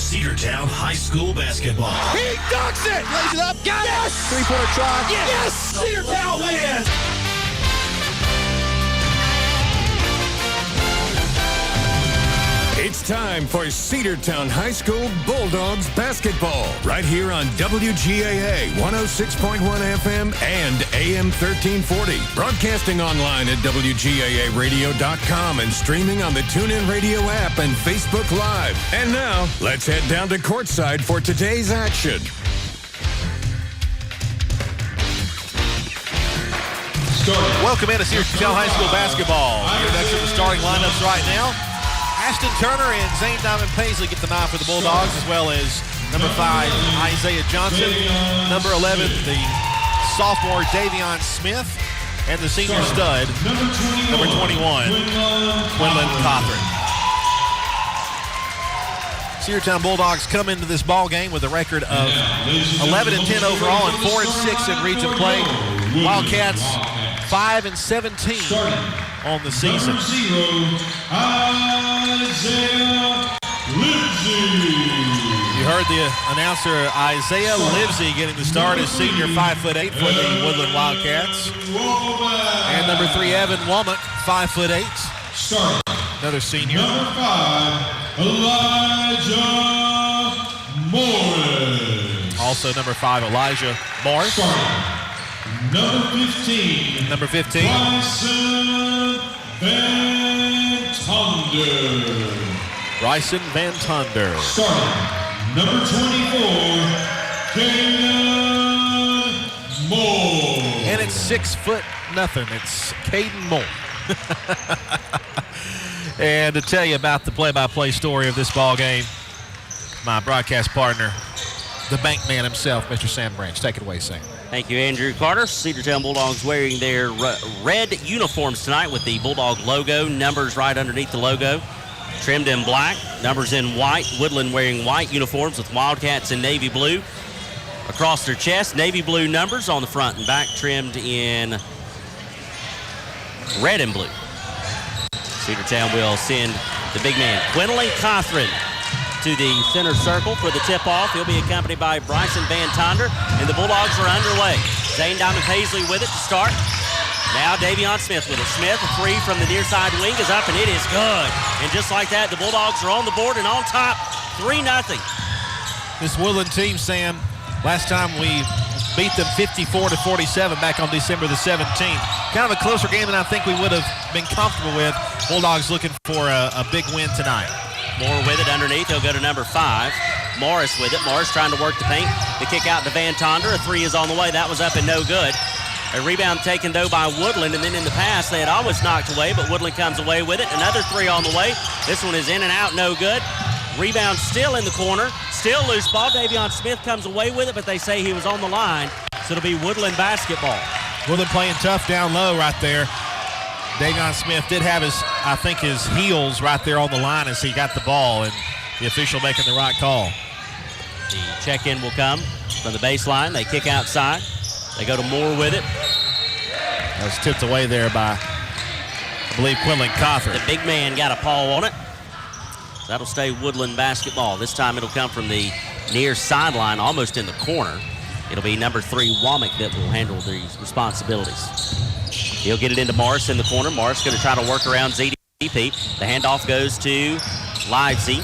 Cedartown High School basketball. He dunks it! Lays it up. Got it! Yes! Three-pointer try. Yes! Cedartown wins! It's time for Cedartown High School Bulldogs basketball. Right here on WGAA 106.1 FM and AM 1340. Broadcasting online at WGAAradio.com and streaming on the TuneIn Radio app and Facebook Live. And now, let's head down to courtside for today's action. Welcome into Cedartown High School basketball. Introduction of the starting lineups right now. Ashton Turner and Zane Diamond Paisley get the nod for the Bulldogs, as well as number 5, Isaiah Johnson, number 11, the sophomore Davion Smith, and the senior stud, number 21, Woodland Cothran. Cedartown Bulldogs come into this ball game with a record of 11-10 overall and 4-6 in region play. Wildcats 5-17 on the season. Number 0, Isaiah Livesey. You heard the announcer, Isaiah Livesey, getting the start as senior, 5'8" for the Woodland Wildcats. And number 3, Evan Womack, 5'8". Start. Another senior. Number 5, Elijah Morris. Also number 5, Elijah Morris. Start. Number 15. Number 15. Bryson Van Tonder. Bryson Van Tonder. Starting. Number 24, Caden Moore. And it's 6'0". It's Caden Moore. And to tell you about the play-by-play story of this ball game, my broadcast partner, the bank man himself, Mr. Sam Branch. Take it away, Sam. Thank you, Andrew Carter. Cedartown Bulldogs wearing their red uniforms tonight with the Bulldog logo, numbers right underneath the logo, trimmed in black, numbers in white. Woodland wearing white uniforms with Wildcats in navy blue. Across their chest, navy blue numbers on the front and back, trimmed in red and blue. Cedartown will send the big man, Quinlan Cothran, to the center circle for the tip-off. He'll be accompanied by Bryson Van Tonder, and the Bulldogs are underway. Zane Diamond Paisley with it to start. Now Davion Smith with it. Smith, a three from the near side wing is up, and it is good. And just like that, the Bulldogs are on the board and on top, 3-0. This Woodland team, Sam, last time we beat them 54-47 back on December the 17th. Kind of a closer game than I think we would have been comfortable with. Bulldogs looking for a big win tonight. Moore with it underneath. He'll go to number 5. Morris with it. Morris trying to work the paint. The kick out to Van Tonder. A three is on the way. That was up and no good. A rebound taken, though, by Woodland, and then in the pass they had almost knocked away, but Woodland comes away with it. Another three on the way. This one is in and out, no good. Rebound still in the corner. Still loose ball. Davion Smith comes away with it, but they say he was on the line, so it'll be Woodland basketball. Woodland playing tough down low right there. Davion Smith did have his heels right there on the line as he got the ball, and the official making the right call. The check-in will come from the baseline. They kick outside. They go to Moore with it. That was tipped away there by, I believe, Quinlan Cothran. The big man got a paw on it. That'll stay Woodland basketball. This time it'll come from the near sideline, almost in the corner. It'll be number 3, Womack, that will handle these responsibilities. He'll get it into Morris in the corner. Morris going to try to work around ZDP. The handoff goes to Livesey.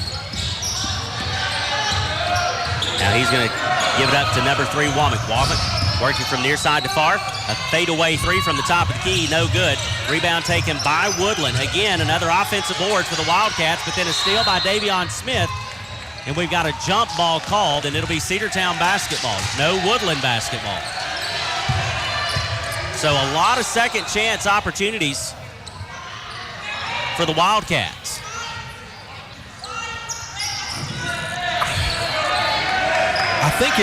Now he's going to give it up to number 3, Womack. Womack working from near side to far. A fadeaway three from the top of the key, no good. Rebound taken by Woodland. Again, another offensive board for the Wildcats, but then a steal by Davion Smith. And we've got a jump ball called, and it'll be Cedartown basketball. No Woodland basketball. So a lot of second chance opportunities for the Wildcats. I think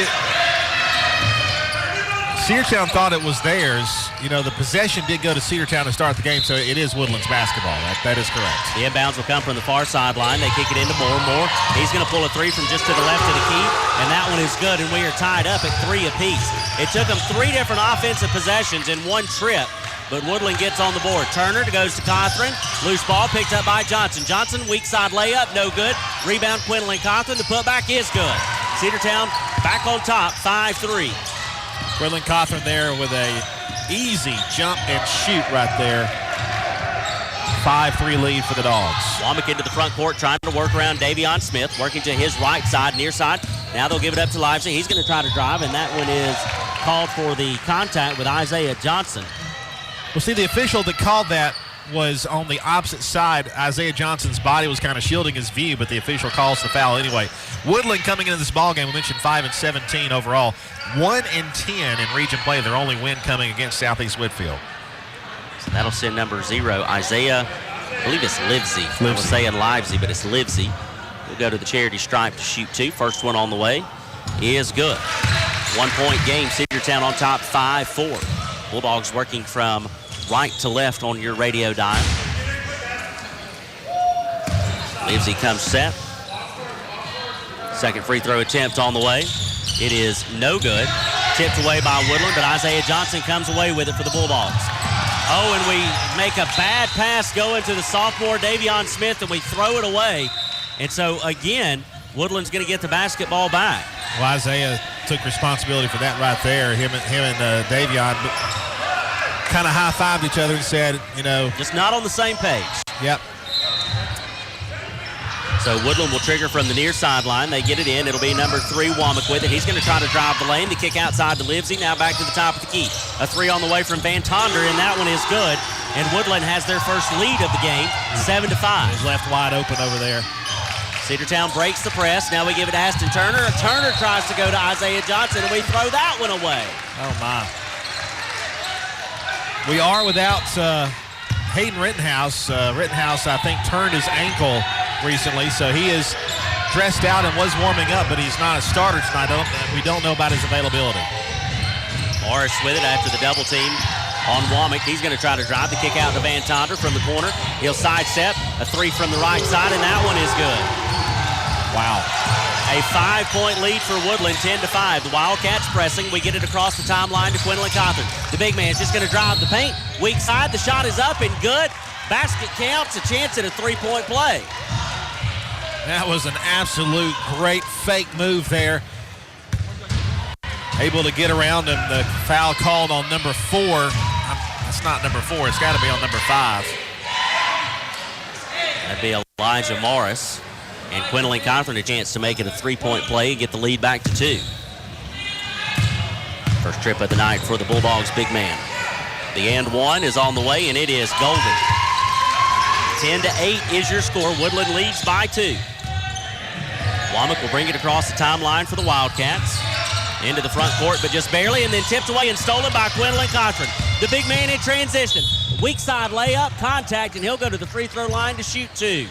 Cedartown thought it was theirs. You know, the possession did go to Cedartown to start the game, so it is Woodland's basketball. That is correct. The inbounds will come from the far sideline. They kick it into Moore. Moore, he's going to pull a three from just to the left of the key, and that one is good, and we are tied up at 3 apiece. It took them 3 different offensive possessions in one trip but Woodland gets on the board. Turner goes to Cothran. Loose ball picked up by Johnson. Johnson, weak side layup, no good. Rebound, Quinlan Cothran. The putback is good. Cedartown back on top, 5-3. Quinlan Cothran there with a easy jump and shoot right there. 5-3 lead for the Dogs. Womack into the front court trying to work around Davion Smith, working to his right side, near side. Now they'll give it up to Livesey. He's going to try to drive, and that one is called for the contact with Isaiah Johnson. Well, see, the official that called that was on the opposite side. Isaiah Johnson's body was kind of shielding his view, but the official calls the foul anyway. Woodland coming into this ballgame, we mentioned 5-17 overall. 1-10 in region play. Their only win coming against Southeast Whitfield. So that'll send number 0, Isaiah, I believe it's Livesey. I was saying Livesey, but it's Livesey. He'll go to the charity stripe to shoot 2. First one on the way is good. 1-point game, Cedartown on top, 5-4. Bulldogs working from right to left on your radio dial. Livesey comes set. Second free throw attempt on the way. It is no good. Tipped away by Woodland, but Isaiah Johnson comes away with it for the Bulldogs. Oh, and we make a bad pass going to the sophomore Davion Smith, and we throw it away. And so, again, Woodland's going to get the basketball back. Well, Isaiah took responsibility for that right there. Him and Davion kind of high-fived each other and said, you know. Just not on the same page. Yep. So Woodland will trigger from the near sideline. They get it in. It'll be number 3, Womack with it. He's going to try to drive the lane. The kick outside to Livesey. Now back to the top of the key. A 3 on the way from Van Tonder, and that one is good. And Woodland has their first lead of the game, 7-5. He's left wide open over there. Cedartown breaks the press. Now we give it to Aston Turner. Turner tries to go to Isaiah Johnson, and we throw that one away. Oh, my. We are without Hayden Rittenhouse. Rittenhouse, I think, turned his ankle recently, so he is dressed out and was warming up, but he's not a starter tonight. We don't know about his availability. Morris with it after the double team on Womack. He's going to try to drive the kick out to Van Tonder from the corner. He'll sidestep. A 3 from the right side, and that one is good. Wow. A 5-point lead for Woodland, 10-5. The Wildcats pressing. We get it across the timeline to Quinlan Cothran. The big man's just going to drive the paint. Weak side. The shot is up and good. Basket counts. A chance at a 3-point play. That was an absolute great fake move there. Able to get around him. The foul called on number 4. It's not number 4. It's got to be on number 5. That'd be Elijah Morris. And Quinlan Cothran a chance to make it a 3-point play and get the lead back to 2. First trip of the night for the Bulldogs big man. The and one is on the way, and it is golden. 10-8 is your score. Woodland leads by 2. Womack will bring it across the timeline for the Wildcats. Into the front court, but just barely, and then tipped away and stolen by Quinlan Cothran. The big man in transition. Weak side layup, contact, and he'll go to the free throw line to shoot 2.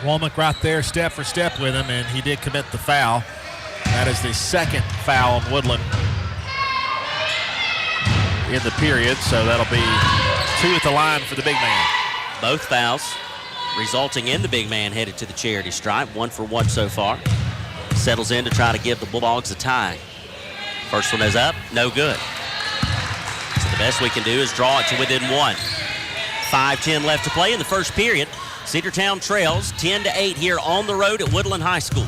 Womack right there, step for step with him, and he did commit the foul. That is the second foul on Woodland in the period, so that'll be 2 at the line for the big man. Both fouls resulting in the big man headed to the charity stripe. 1 for 1 so far. Settles in to try to give the Bulldogs a tie. First one is up, no good. So the best we can do is draw it to within 1. 5:10 left to play in the first period. Cedartown trails 10-8 here on the road at Woodland High School.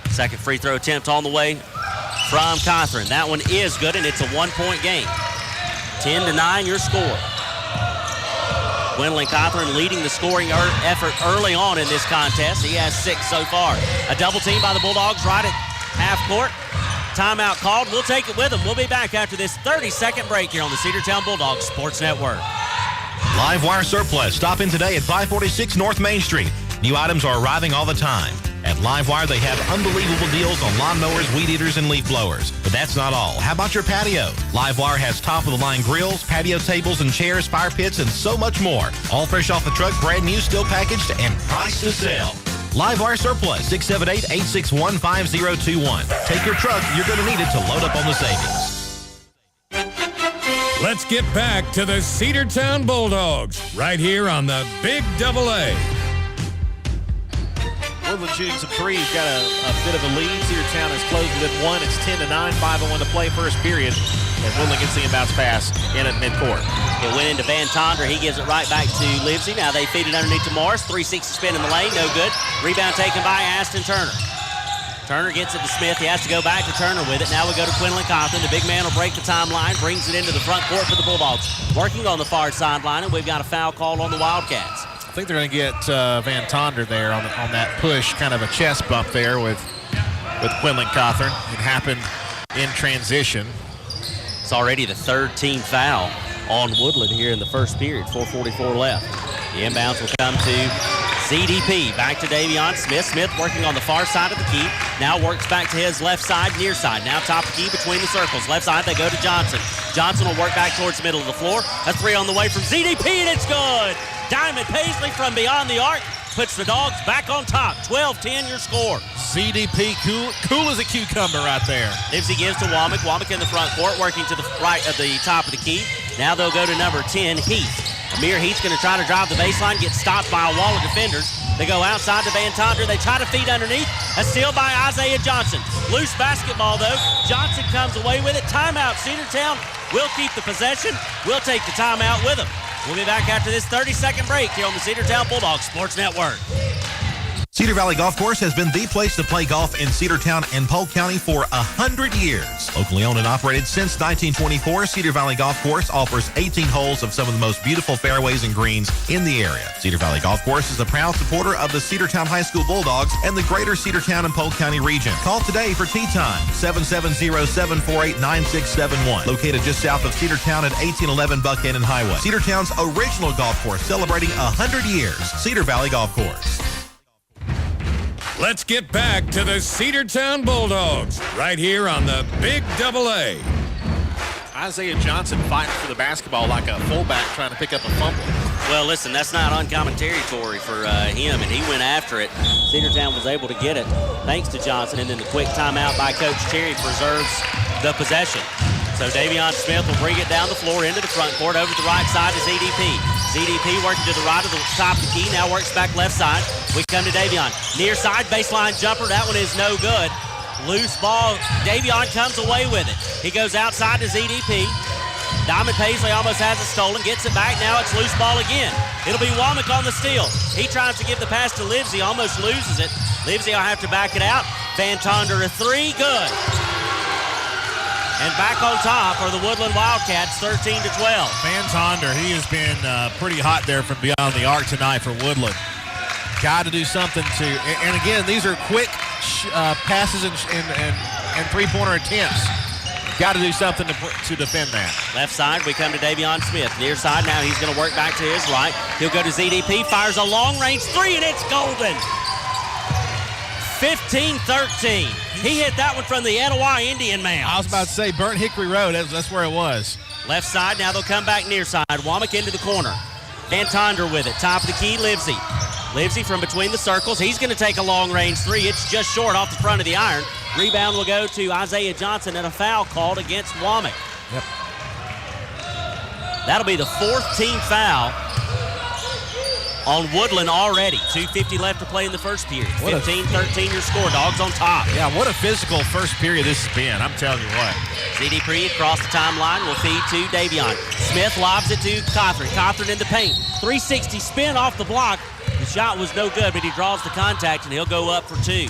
Second free throw attempt on the way from Cothran. That one is good, and it's a 1-point game. 10-9 your score. Quinlan Cothran leading the scoring effort early on in this contest. He has 6 so far. A double team by the Bulldogs right at half court. Timeout called. We'll take it with them. We'll be back after this 30-second break here on the Cedartown Bulldogs Sports Network. Live Wire Surplus. Stop in today at 546 North Main Street. New items are arriving all the time. At Live Wire, they have unbelievable deals on lawnmowers, weed eaters, and leaf blowers. But that's not all. How about your patio? Live Wire has top-of-the-line grills, patio tables and chairs, fire pits, and so much more. All fresh off the truck, brand new, still packaged, and priced to sell. Live Wire Surplus, 678-861-5021. Take your truck. You're going to need it to load up on the savings. Let's get back to the Cedartown Bulldogs right here on the Big AA. Woodland shooting some threes, got a bit of a lead. Cedartown has closed within 1. It's 10-9, 5:01 to play first period. As Woodland gets the inbounds pass in at midcourt. It went into Van Tonder. He gives it right back to Livesey. Now they feed it underneath to Morris. 360 spin in the lane. No good. Rebound taken by Aston Turner. Turner gets it to Smith. He has to go back to Turner with it. Now we go to Quinlan Compton. The big man will break the timeline, brings it into the front court for the Bulldogs. Working on the far sideline, and we've got a foul called on the Wildcats. I think they're going to get Van Tonder there on that push, kind of a chest bump there with Quinlan Cawthorn. It happened in transition. It's already the third team foul on Woodland here in the first period. 4:44 left. The inbounds will come to CDP. Back to Davion Smith. Smith working on the far side of the key. Now works back to his left side, near side. Now top of the key between the circles. Left side, they go to Johnson. Johnson will work back towards the middle of the floor. A three on the way from CDP, and it's good. Diamond Paisley from beyond the arc puts the Dogs back on top. 12-10 your score. CDP, cool as a cucumber right there. Livesey gives to Womack. Womack in the front court, working to the right of the top of the key. Now they'll go to number 10, Heath. Amir Heath's going to try to drive the baseline, get stopped by a wall of defenders. They go outside to Van Tonder. They try to feed underneath. A steal by Isaiah Johnson. Loose basketball, though. Johnson comes away with it. Timeout, Cedartown. We'll keep the possession. We'll take the timeout with them. We'll be back after this 30-second break here on the Cedartown Bulldogs Sports Network. Cedar Valley Golf Course has been the place to play golf in Cedartown and Polk County for 100 years. Locally owned and operated since 1924, Cedar Valley Golf Course offers 18 holes of some of the most beautiful fairways and greens in the area. Cedar Valley Golf Course is a proud supporter of the Cedartown High School Bulldogs and the greater Cedartown and Polk County region. Call today for tee time, 770-748-9671. Located just south of Cedartown at 1811 Buckhannon Highway. Cedartown's original golf course celebrating 100 years. Cedar Valley Golf Course. Let's get back to the Cedartown Bulldogs right here on the Big AA. Isaiah Johnson fighting for the basketball like a fullback trying to pick up a fumble. Well, listen, that's not uncommon territory for him, and he went after it. Cedartown was able to get it thanks to Johnson, and then the quick timeout by Coach Terry preserves the possession. So Davion Smith will bring it down the floor into the front court over to the right side to ZDP. ZDP working to the right of the top of the key, now works back left side. We come to Davion. Near side, baseline jumper, that one is no good. Loose ball, Davion comes away with it. He goes outside to ZDP. Diamond Paisley almost has it stolen, gets it back, now it's loose ball again. It'll be Womack on the steal. He tries to give the pass to Livesey, almost loses it. Livesey will have to back it out. Van Tonder a three, good. And back on top are the Woodland Wildcats, 13-12. Van Tonder, he has been pretty hot there from beyond the arc tonight for Woodland. Got to do something to, and again, these are quick passes and three-pointer attempts. Got to do something to defend that. Left side, we come to Davion Smith. Near side, now he's going to work back to his right. He'll go to ZDP, fires a long-range three, and it's golden. 15-13. He hit that one from the Etowah Indian Mound. I was about to say Burnt Hickory Road. That's where it was. Left side, now they'll come back near side. Womack into the corner. Van Tonder with it. Top of the key, Livesey. Livesey from between the circles. He's going to take a long-range three. It's just short off the front of the iron. Rebound will go to Isaiah Johnson and a foul called against Womack. Yep. That'll be the fourth team foul on Woodland already. 2:50 left to play in the first period. 15-13 your score. Dogs on top. Yeah, what a physical first period this has been. I'm telling you what. ZDP across the timeline will feed to Davion. Smith lobs it to Cawthorn. Cawthorn in the paint. 360 spin off the block. The shot was no good, but he draws the contact, and he'll go up for two.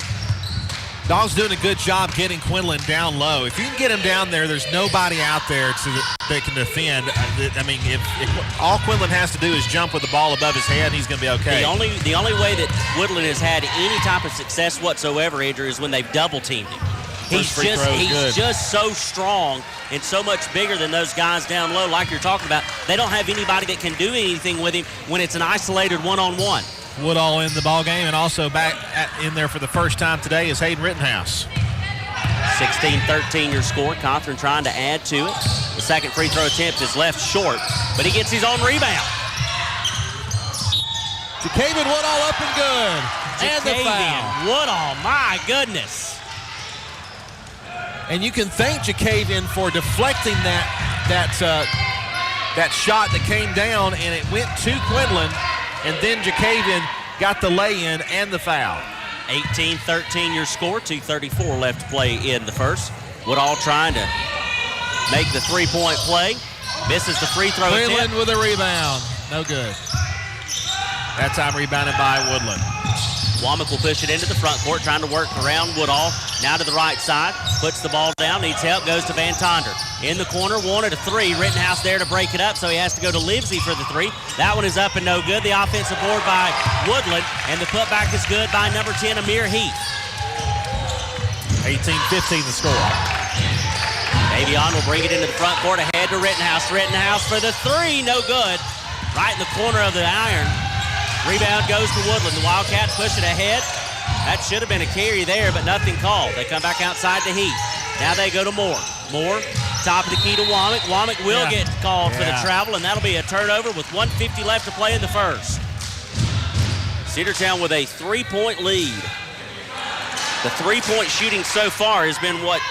Dogs doing a good job getting Quinlan down low. If you can get him down there, there's nobody out there that can defend. I mean, if all Quinlan has to do is jump with the ball above his head, he's going to be okay. The only way that Woodland has had any type of success whatsoever, Andrew, is when they've double-teamed him. He's just so strong and so much bigger than those guys down low, like you're talking about. They don't have anybody that can do anything with him when it's an isolated one-on-one. Woodall in the ball game, and also back in there for the first time today is Hayden Rittenhouse. 16-13 your score. Cawthorn trying to add to it. The second free throw attempt is left short, but he gets his own rebound. Jacavian Woodall up and good. And the foul. Woodall, my goodness. And you can thank Jacavian for deflecting that shot that came down, and it went to Quinlan. And then Jacavian got the lay-in and the foul. 18-13 your score. 2:34 left to play in the first. Woodall trying to make the three-point play. Misses the free throw attempt. Woodland with a rebound. No good. That time rebounded by Woodland. Womack will push it into the front court, trying to work around Woodall. Now to the right side, puts the ball down, needs help, goes to Van Tonder. In the corner, wanted a three. Rittenhouse there to break it up, so he has to go to Livesey for the three. That one is up and no good. The offensive board by Woodland, and the putback is good by number 10, Amir Heath. 18-15 the score. Davion will bring it into the front court, ahead to Rittenhouse. Rittenhouse for the three, no good. Right in the corner of the iron. Rebound goes to Woodland. The Wildcats push it ahead. That should have been a carry there, but nothing called. They come back outside to Heath. Now they go to Moore. Moore, top of the key to Womack. Womack will get called for the travel, and that'll be a turnover with 1:50 left to play in the first. Cedartown with a three-point lead. The three-point shooting so far has been what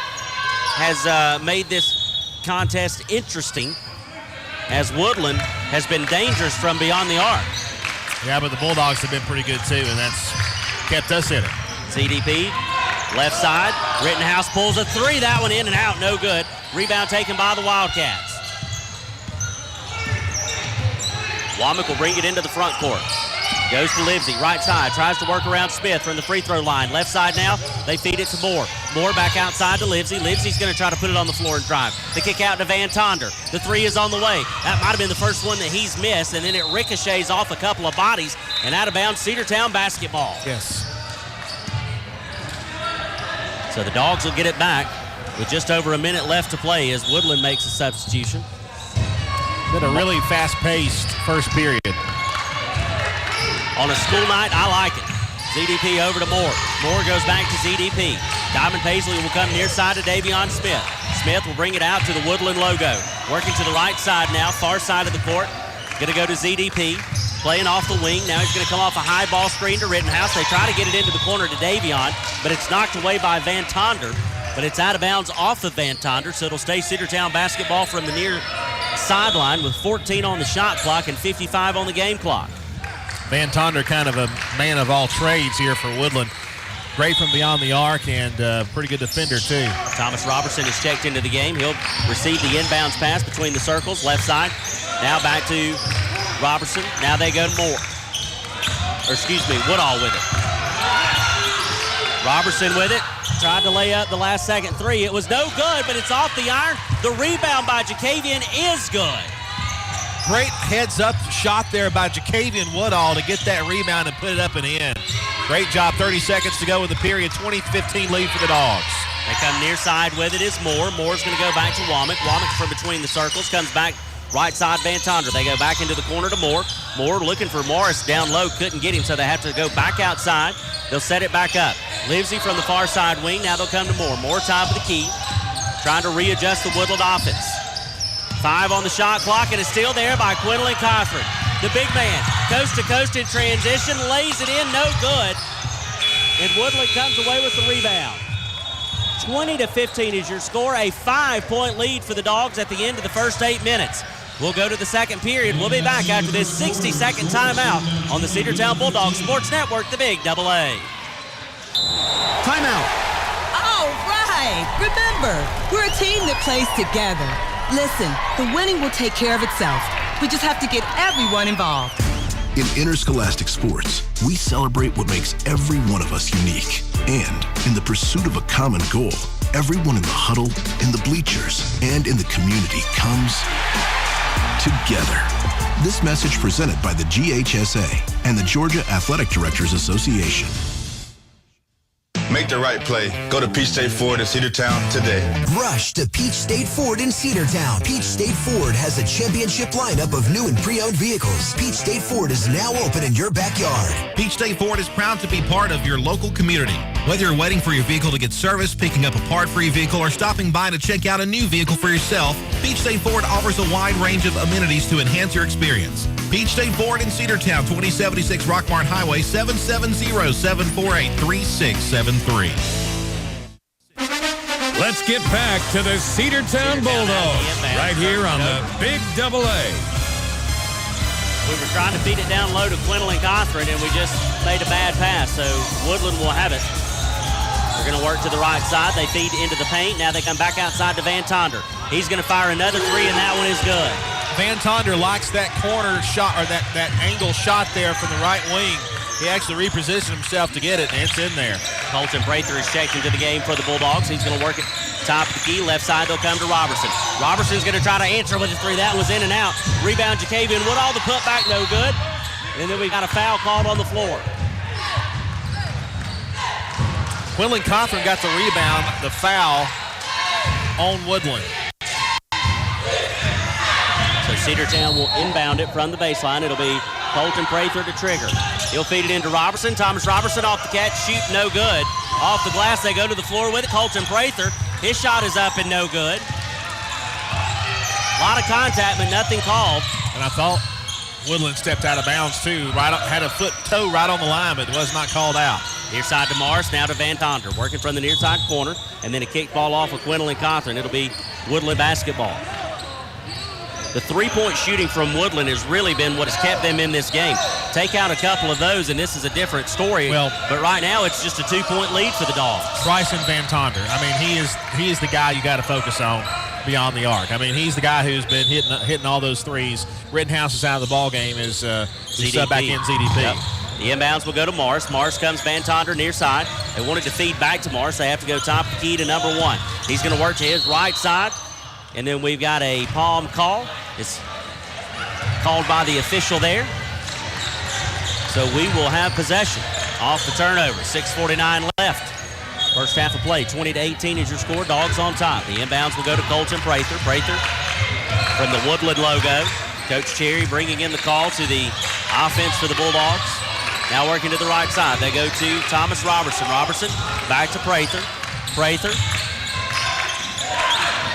has made this contest interesting, as Woodland has been dangerous from beyond the arc. Yeah, but the Bulldogs have been pretty good too, and that's kept us in it. CDP, left side. Rittenhouse pulls a three. That one in and out, no good. Rebound taken by the Wildcats. Womack will bring it into the front court. Goes to Livesey, right side, tries to work around Smith from the free throw line. Left side now, they feed it to Moore. Moore back outside to Livesey. Livesey's going to try to put it on the floor and drive. The kick out to Van Tonder. The three is on the way. That might have been the first one that he's missed, and then it ricochets off a couple of bodies and out of bounds. Cedartown basketball. Yes. So the Dogs will get it back with just over a minute left to play as Woodland makes a substitution. Been a really fast-paced first period. On a school night, I like it. ZDP over to Moore. Moore goes back to ZDP. Diamond Paisley will come near side to Davion Smith. Smith will bring it out to the Woodland logo. Working to the right side now, far side of the court. Going to go to ZDP. Playing off the wing. Now he's going to come off a high ball screen to Rittenhouse. They try to get it into the corner to Davion, but it's knocked away by Van Tonder. But it's out of bounds off of Van Tonder, so it'll stay Cedartown basketball from the near sideline with 14 on the shot clock and 55 on the game clock. Van Tonder, kind of a man of all trades here for Woodland. Great from beyond the arc and pretty good defender, too. Thomas Robertson is checked into the game. He'll receive the inbounds pass between the circles, left side. Now back to Robertson. Now they go to Moore. Or excuse me, Woodall with it. Robertson with it. Tried to lay up the last second three. It was no good, but it's off the iron. The rebound by Jacavian is good. Great heads-up shot there by Jacavian Woodall to get that rebound and put it up and in. Great job. 30 seconds to go with the period. 20-15 lead for the Dogs. They come near side with it is Moore. Moore's going to go back to Womack. Womack from between the circles comes back right side Van Tonder. They go back into the corner to Moore. Moore looking for Morris down low. Couldn't get him, so they have to go back outside. They'll set it back up. Livesey from the far side wing. Now they'll come to Moore. Moore top of the key. Trying to readjust the Woodland offense. 5 on the shot clock, and it's still there by Quinlan Cofford. The big man, coast to coast in transition, lays it in, no good. And Woodland comes away with the rebound. 20-15 is your score, a 5-point lead for the Dogs at the end of the first 8 minutes. We'll go to the second period. We'll be back after this 60-second timeout on the Cedartown Bulldogs Sports Network, the Big AA. Timeout. All right. Remember, we're a team that plays together. Listen, the winning will take care of itself. We just have to get everyone involved. In interscholastic sports, we celebrate what makes every one of us unique. And in the pursuit of a common goal, everyone in the huddle, in the bleachers, and in the community comes together. This message presented by the GHSA and the Georgia Athletic Directors Association. Make the right play. Go to Peach State Ford in Cedartown today. Rush to Peach State Ford in Cedartown. Peach State Ford has a championship lineup of new and pre-owned vehicles. Peach State Ford is now open in your backyard. Peach State Ford is proud to be part of your local community. Whether you're waiting for your vehicle to get serviced, picking up a part for your vehicle, or stopping by to check out a new vehicle for yourself, Peach State Ford offers a wide range of amenities to enhance your experience. Peach State Ford in Cedartown, 2076 Rockmart Highway, 770-748-3673. Let's get back to the Cedartown Bulldogs right here on the Big AA. We were trying to feed it down low to Quinlan Cothran, and we just made a bad pass, so Woodland will have it. They're going to work to the right side. They feed into the paint. Now they come back outside to Van Tonder. He's going to fire another three, and that one is good. Van Tonder likes that corner shot, or that angle shot there from the right wing. He actually repositioned himself to get it, and it's in there. Colton Prather is checked into the game for the Bulldogs. He's going to work it top of the key. Left side, they'll come to Robertson. Robertson's going to try to answer with a three. That was in and out. Rebound, Jacavian Woodall. The putback, no good. And then we got a foul called on the floor. Quinlan Cothran got the rebound, the foul on Woodland. So Cedartown will inbound it from the baseline. It'll be Colton Prather to trigger. He'll feed it into Robertson. Thomas Robertson off the catch, shoot no good. Off the glass, they go to the floor with it. Colton Prather, his shot is up and no good. A lot of contact, but nothing called. And I thought Woodland stepped out of bounds too. Had a toe right on the line, but it was not called out. Near side to Morris, now to Van Tonder, working from the near side corner, and then a kick ball off of Quinlan Cothran. It'll be Woodland basketball. The three-point shooting from Woodland has really been what has kept them in this game. Take out a couple of those, and this is a different story. But right now, it's just a 2-point lead for the Dogs. Bryson Van Tonder. I mean, he is the guy you got to focus on beyond the arc. I mean, he's the guy who's been hitting all those threes. Rittenhouse is out of the ball game as sub back in ZDP. Yep. The inbounds will go to Morris. Morris comes Van Tonder near side. They wanted to feed back to Morris. They have to go top of the key to number one. He's going to work to his right side. And then we've got a palm call. It's called by the official there. So we will have possession off the turnover. 6:49 left. First half of play. 20-18 is your score. Dogs on top. The inbounds will go to Colton Prather. Prather from the Woodland logo. Coach Cherry bringing in the call to the offense for the Bulldogs. Now working to the right side. They go to Thomas Robertson. Robertson back to Prather. Prather.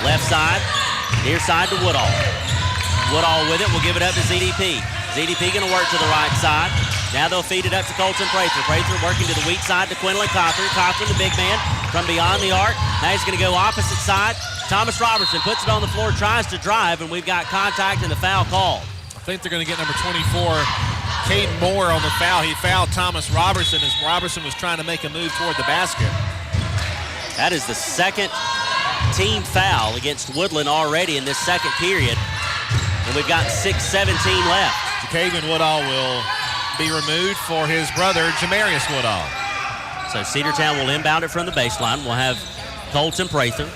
Left side, near side to Woodall. Woodall with it, will give it up to ZDP. ZDP going to work to the right side. Now they'll feed it up to Colton Prather. Prather working to the weak side to Quinlan Cothran. Cothran, the big man, from beyond the arc. Now he's going to go opposite side. Thomas Robertson puts it on the floor, tries to drive, and we've got contact and the foul called. I think they're going to get number 24, Caden Moore, on the foul. He fouled Thomas Robertson as Robertson was trying to make a move toward the basket. That is the second team foul against Woodland already in this second period. And we've got 6:17 left. Jacavian Woodall will be removed for his brother, Jamarius Woodall. So Cedartown will inbound it from the baseline. We'll have Colton Prather.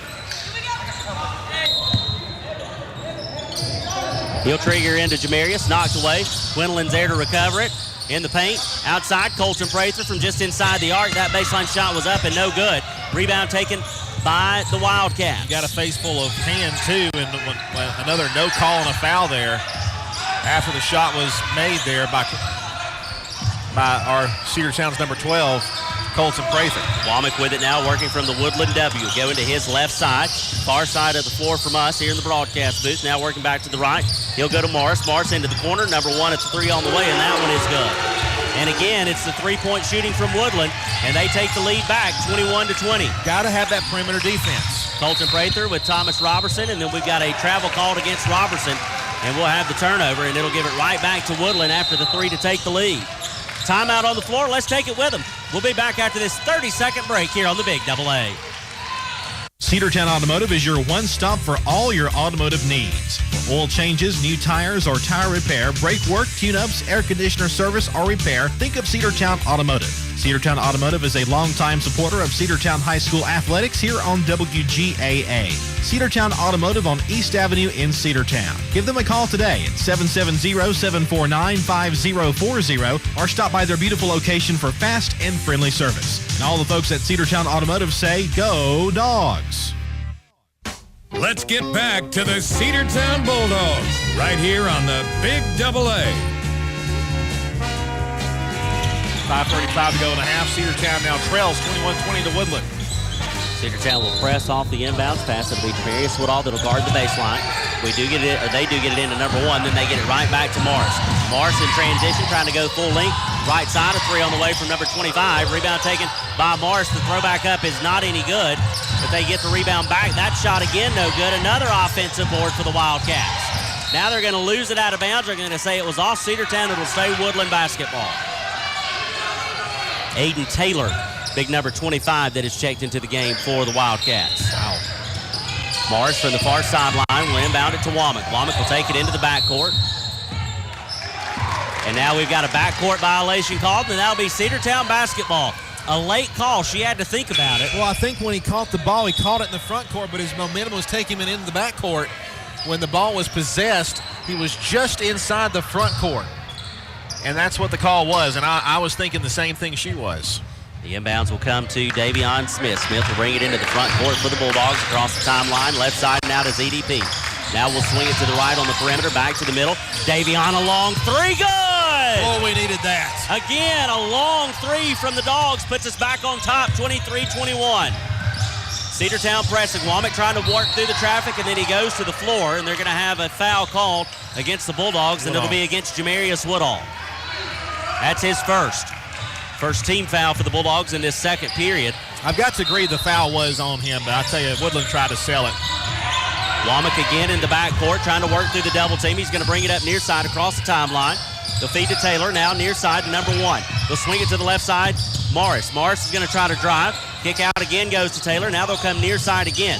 He'll trigger into Jamarius, knocked away. Quinlan's there to recover it. In the paint, outside, Colton Prather from just inside the arc. That baseline shot was up and no good. Rebound taken by the Wildcats. You got a face full of hand, too, and another no call and a foul there after the shot was made there by our Cedartown's number 12, Colton Prather. Womack with it now, working from the Woodland W. Going to his left side, far side of the floor from us here in the broadcast booth. Now working back to the right. He'll go to Morris. Morris into the corner. Number one, it's a three on the way, and that one is good. And again, it's the three-point shooting from Woodland, and they take the lead back, 21-20. Got to have that perimeter defense. Colton Prather with Thomas Robertson, and then we've got a travel called against Robertson, and we'll have the turnover, and it'll give it right back to Woodland after the three to take the lead. Timeout on the floor. Let's take it with them. We'll be back after this 30-second break here on the Big Double A. Cedartown Automotive is your one-stop for all your automotive needs. Oil changes, new tires or tire repair, brake work, tune-ups, air conditioner service or repair, think of Cedartown Automotive. Cedartown Automotive is a longtime supporter of Cedartown High School athletics here on WGAA. Cedartown Automotive on East Avenue in Cedartown. Give them a call today at 770-749-5040 or stop by their beautiful location for fast and friendly service. And all the folks at Cedartown Automotive say, go Dogs! Let's get back to the Cedartown Bulldogs right here on the Big Double A. 5:35 to go in the half. Cedartown now trails 21-20 to Woodland. Cedartown will press off the inbounds pass. It'll be Jamarius Woodall that'll guard the baseline. They do get it into number one, then they get it right back to Morris. Morris in transition, trying to go full length. Right side, a three on the way from number 25. Rebound taken by Morris. The throwback up is not any good, but they get the rebound back. That shot again, no good. Another offensive board for the Wildcats. Now they're going to lose it out of bounds. They're going to say it was off Cedartown. It'll stay Woodland basketball. Aiden Taylor, big number 25, that is checked into the game for the Wildcats. Wow. Morris from the far sideline will inbound it to Womack. Womack will take it into the backcourt. And now we've got a backcourt violation called, and that'll be Cedartown basketball. A late call. She had to think about it. Well, I think when he caught the ball, he caught it in the front court, but his momentum was taking him into the backcourt. When the ball was possessed, he was just inside the front court. And that's what the call was, and I was thinking the same thing she was. The inbounds will come to Davion Smith. Smith will bring it into the front court for the Bulldogs across the timeline. Left side now to ZDP. Now we'll swing it to the right on the perimeter, back to the middle. Davion a long three, good! Oh, we needed that. Again, a long three from the Dogs puts us back on top, 23-21. Cedartown pressing. Womack trying to work through the traffic, and then he goes to the floor, and they're going to have a foul called against the Bulldogs, and it'll be against Jamarius Woodall. That's his first. First team foul for the Bulldogs in this second period. I've got to agree the foul was on him, but I tell you, Woodland tried to sell it. Womack again in the backcourt, trying to work through the double team. He's going to bring it up near side across the timeline. They'll feed to Taylor, now near side to number 1. They'll swing it to the left side. Morris is going to try to drive. Kick out again goes to Taylor. Now they'll come near side again.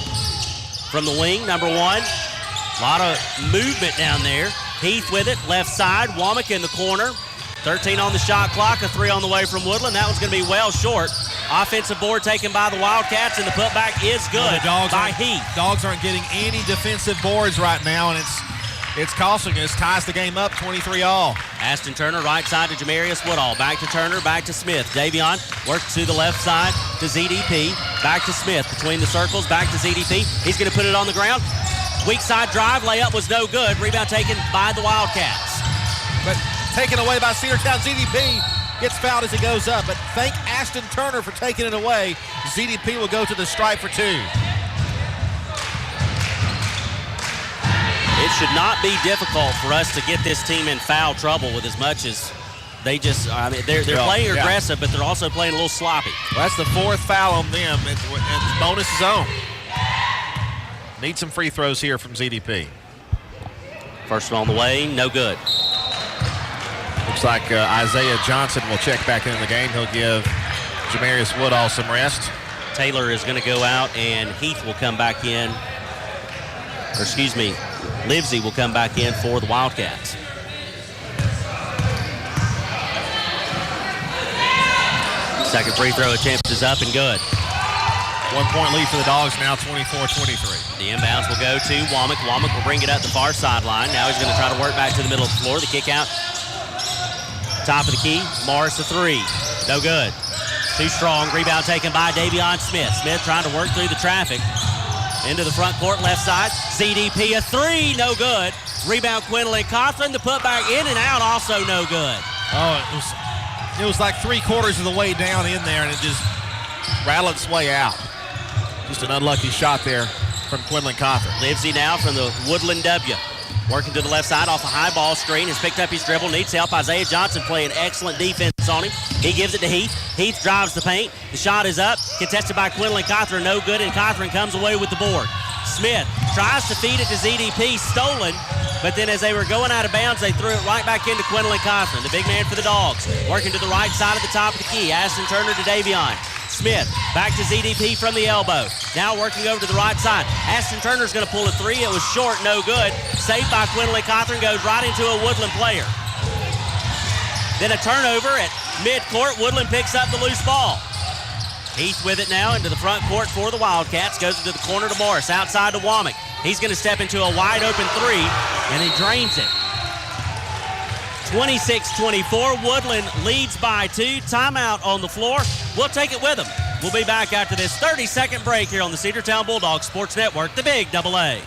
From the wing, number 1. A lot of movement down there. Heath with it, left side. Womack in the corner. 13 on the shot clock, a 3 on the way from Woodland. That one's going to be well short. Offensive board taken by the Wildcats, and the putback is good by Heath. Dogs aren't getting any defensive boards right now, and it's costing us. Ties the game up 23-all. Ashton Turner, right side to Jamarius Woodall. Back to Turner, back to Smith. Davion works to the left side to ZDP. Back to Smith between the circles, back to ZDP. He's going to put it on the ground. Weak side drive, layup was no good. Rebound taken by the Wildcats. But taken away by Cedartown. ZDP gets fouled as he goes up, but thank Ashton Turner for taking it away. ZDP will go to the stripe for 2. It should not be difficult for us to get this team in foul trouble with as much as they just, they're playing aggressive, but they're also playing a little sloppy. Well, that's the 4th foul on them, and bonus zone. Need some free throws here from ZDP. First one on the way, no good. Looks like Isaiah Johnson will check back into the game. He'll give Jamarius Woodall some rest. Taylor is going to go out, and Heath will come back in. Or excuse me, Livesey will come back in for the Wildcats. Second free throw attempt is up and good. 1-point lead for the Dogs now, 24-23. The inbounds will go to Womack. Womack will bring it up the far sideline. Now he's going to try to work back to the middle of the floor. The kick out. Top of the key. Morris a 3. No good. Too strong. Rebound taken by Davion Smith. Smith trying to work through the traffic. Into the front court, left side. ZDP a 3. No good. Rebound Quinlan Cothran. The putback in and out, also no good. Oh, it was like 3/4 of the way down in there, and it just rattled its way out. Just an unlucky shot there from Quinlan Cothran. Livesey now from the Woodland W. Working to the left side off a high ball screen. Has picked up his dribble. Needs help. Isaiah Johnson playing excellent defense on him. He gives it to Heath. Heath drives the paint. The shot is up. Contested by Quinlan Cothran. No good, and Cothran comes away with the board. Smith tries to feed it to ZDP. Stolen. But then as they were going out of bounds, they threw it right back into Quinlan Cothran, the big man for the Dogs. Working to the right side of the top of the key. Ashton Turner to Davion. Smith back to ZDP from the elbow. Now working over to the right side. Ashton Turner's going to pull a 3. It was short, no good. Saved by Quinlan Cothran, goes right into a Woodland player. Then a turnover at midcourt. Woodland picks up the loose ball. Heath with it now into the front court for the Wildcats. Goes into the corner to Morris. Outside to Womack. He's going to step into a wide open 3, and he drains it. 26-24. Woodland leads by 2. Timeout on the floor. We'll take it with them. We'll be back after this 30-second break here on the Cedartown Bulldogs Sports Network, the Big AA.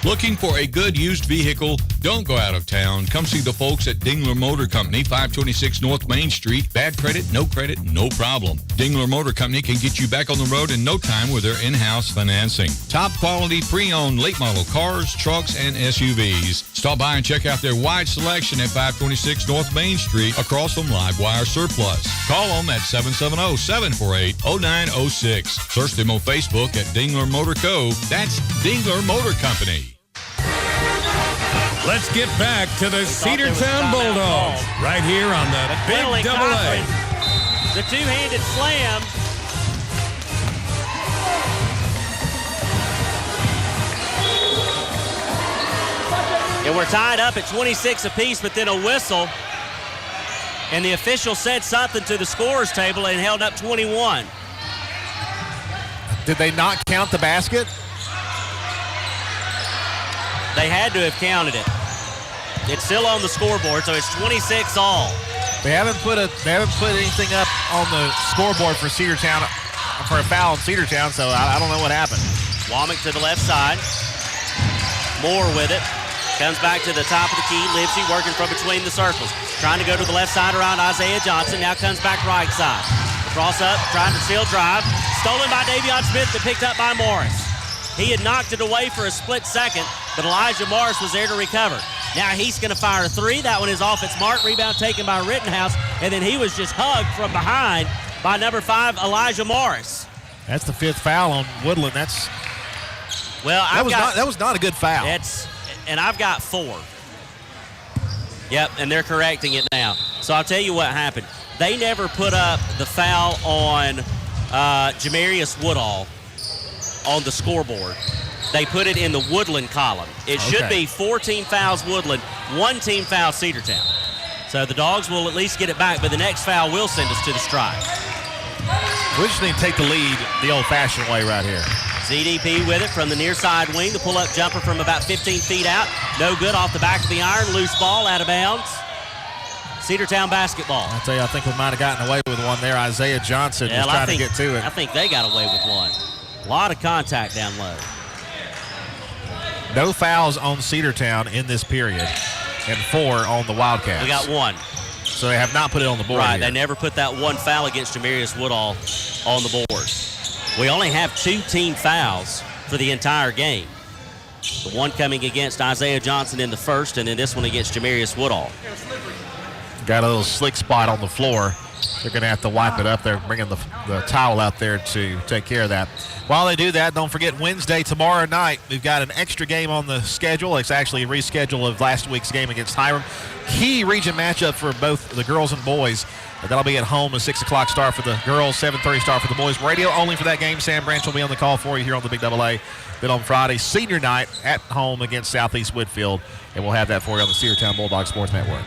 Looking for a good used vehicle? Don't go out of town. Come see the folks at Dingler Motor Company, 526 North Main Street. Bad credit, no problem. Dingler Motor Company can get you back on the road in no time with their in-house financing. Top quality pre-owned late model cars, trucks, and SUVs. Stop by and check out their wide selection at 526 North Main Street across from Livewire Surplus. Call them at 770-748-0906. Search them on Facebook at Dingler Motor Co. That's Dingler Motor Company. Let's get back to the Cedartown Bulldogs right here on the Big AA. The two-handed slam. And we're tied up at 26 apiece, but then a whistle. And the official said something to the scorer's table and held up 21. Did they not count the basket? They had to have counted it. It's still on the scoreboard, so it's 26 all. They haven't put anything up on the scoreboard for Cedartown for a foul on Cedartown, so I don't know what happened. Womack to the left side. Moore with it. Comes back to the top of the key. Livesey working from between the circles. Trying to go to the left side around Isaiah Johnson. Now comes back right side. Cross up, trying to steal drive. Stolen by Davion Smith, but picked up by Morris. He had knocked it away for a split second, but Elijah Morris was there to recover. Now he's going to fire a three. That one is off its mark. Rebound taken by Rittenhouse, and then he was just hugged from behind by number 5, Elijah Morris. That's the 5th foul on Woodland. That was not a good foul. And I've got 4. Yep, and they're correcting it now. So I'll tell you what happened. They never put up the foul on Jamarius Woodall on the scoreboard. They put it in the Woodland column. It should be 4 team fouls Woodland, 1 team foul Cedartown. So the Dogs will at least get it back, but the next foul will send us to the strike. We just need to take the lead the old-fashioned way right here. ZDP with it from the near side wing. The pull-up jumper from about 15 feet out. No good, off the back of the iron. Loose ball, out of bounds. Cedartown basketball. I'll tell you, I think we might have gotten away with one there. Isaiah Johnson was trying to get to it. I think they got away with one. A lot of contact down low. No fouls on Cedartown in this period, and 4 on the Wildcats. We got 1. So they have not put it on the board Right, here. They never put that 1 foul against Jamarius Woodall on the board. We only have 2 team fouls for the entire game. The one coming against Isaiah Johnson in the first, and then this one against Jamarius Woodall. Got a little slick spot on the floor. They're going to have to wipe it up. They're bringing the towel out there to take care of that. While they do that, don't forget Wednesday, tomorrow night, we've got an extra game on the schedule. It's actually a reschedule of last week's game against Hiram. Key region matchup for both the girls and boys. That'll be at home, a 6 o'clock start for the girls, 7:30 start for the boys. Radio only for that game. Sam Branch will be on the call for you here on the Big Double A. Then on Friday, senior night at home against Southeast Whitfield. And we'll have that for you on the Cedartown Bulldogs Sports Network.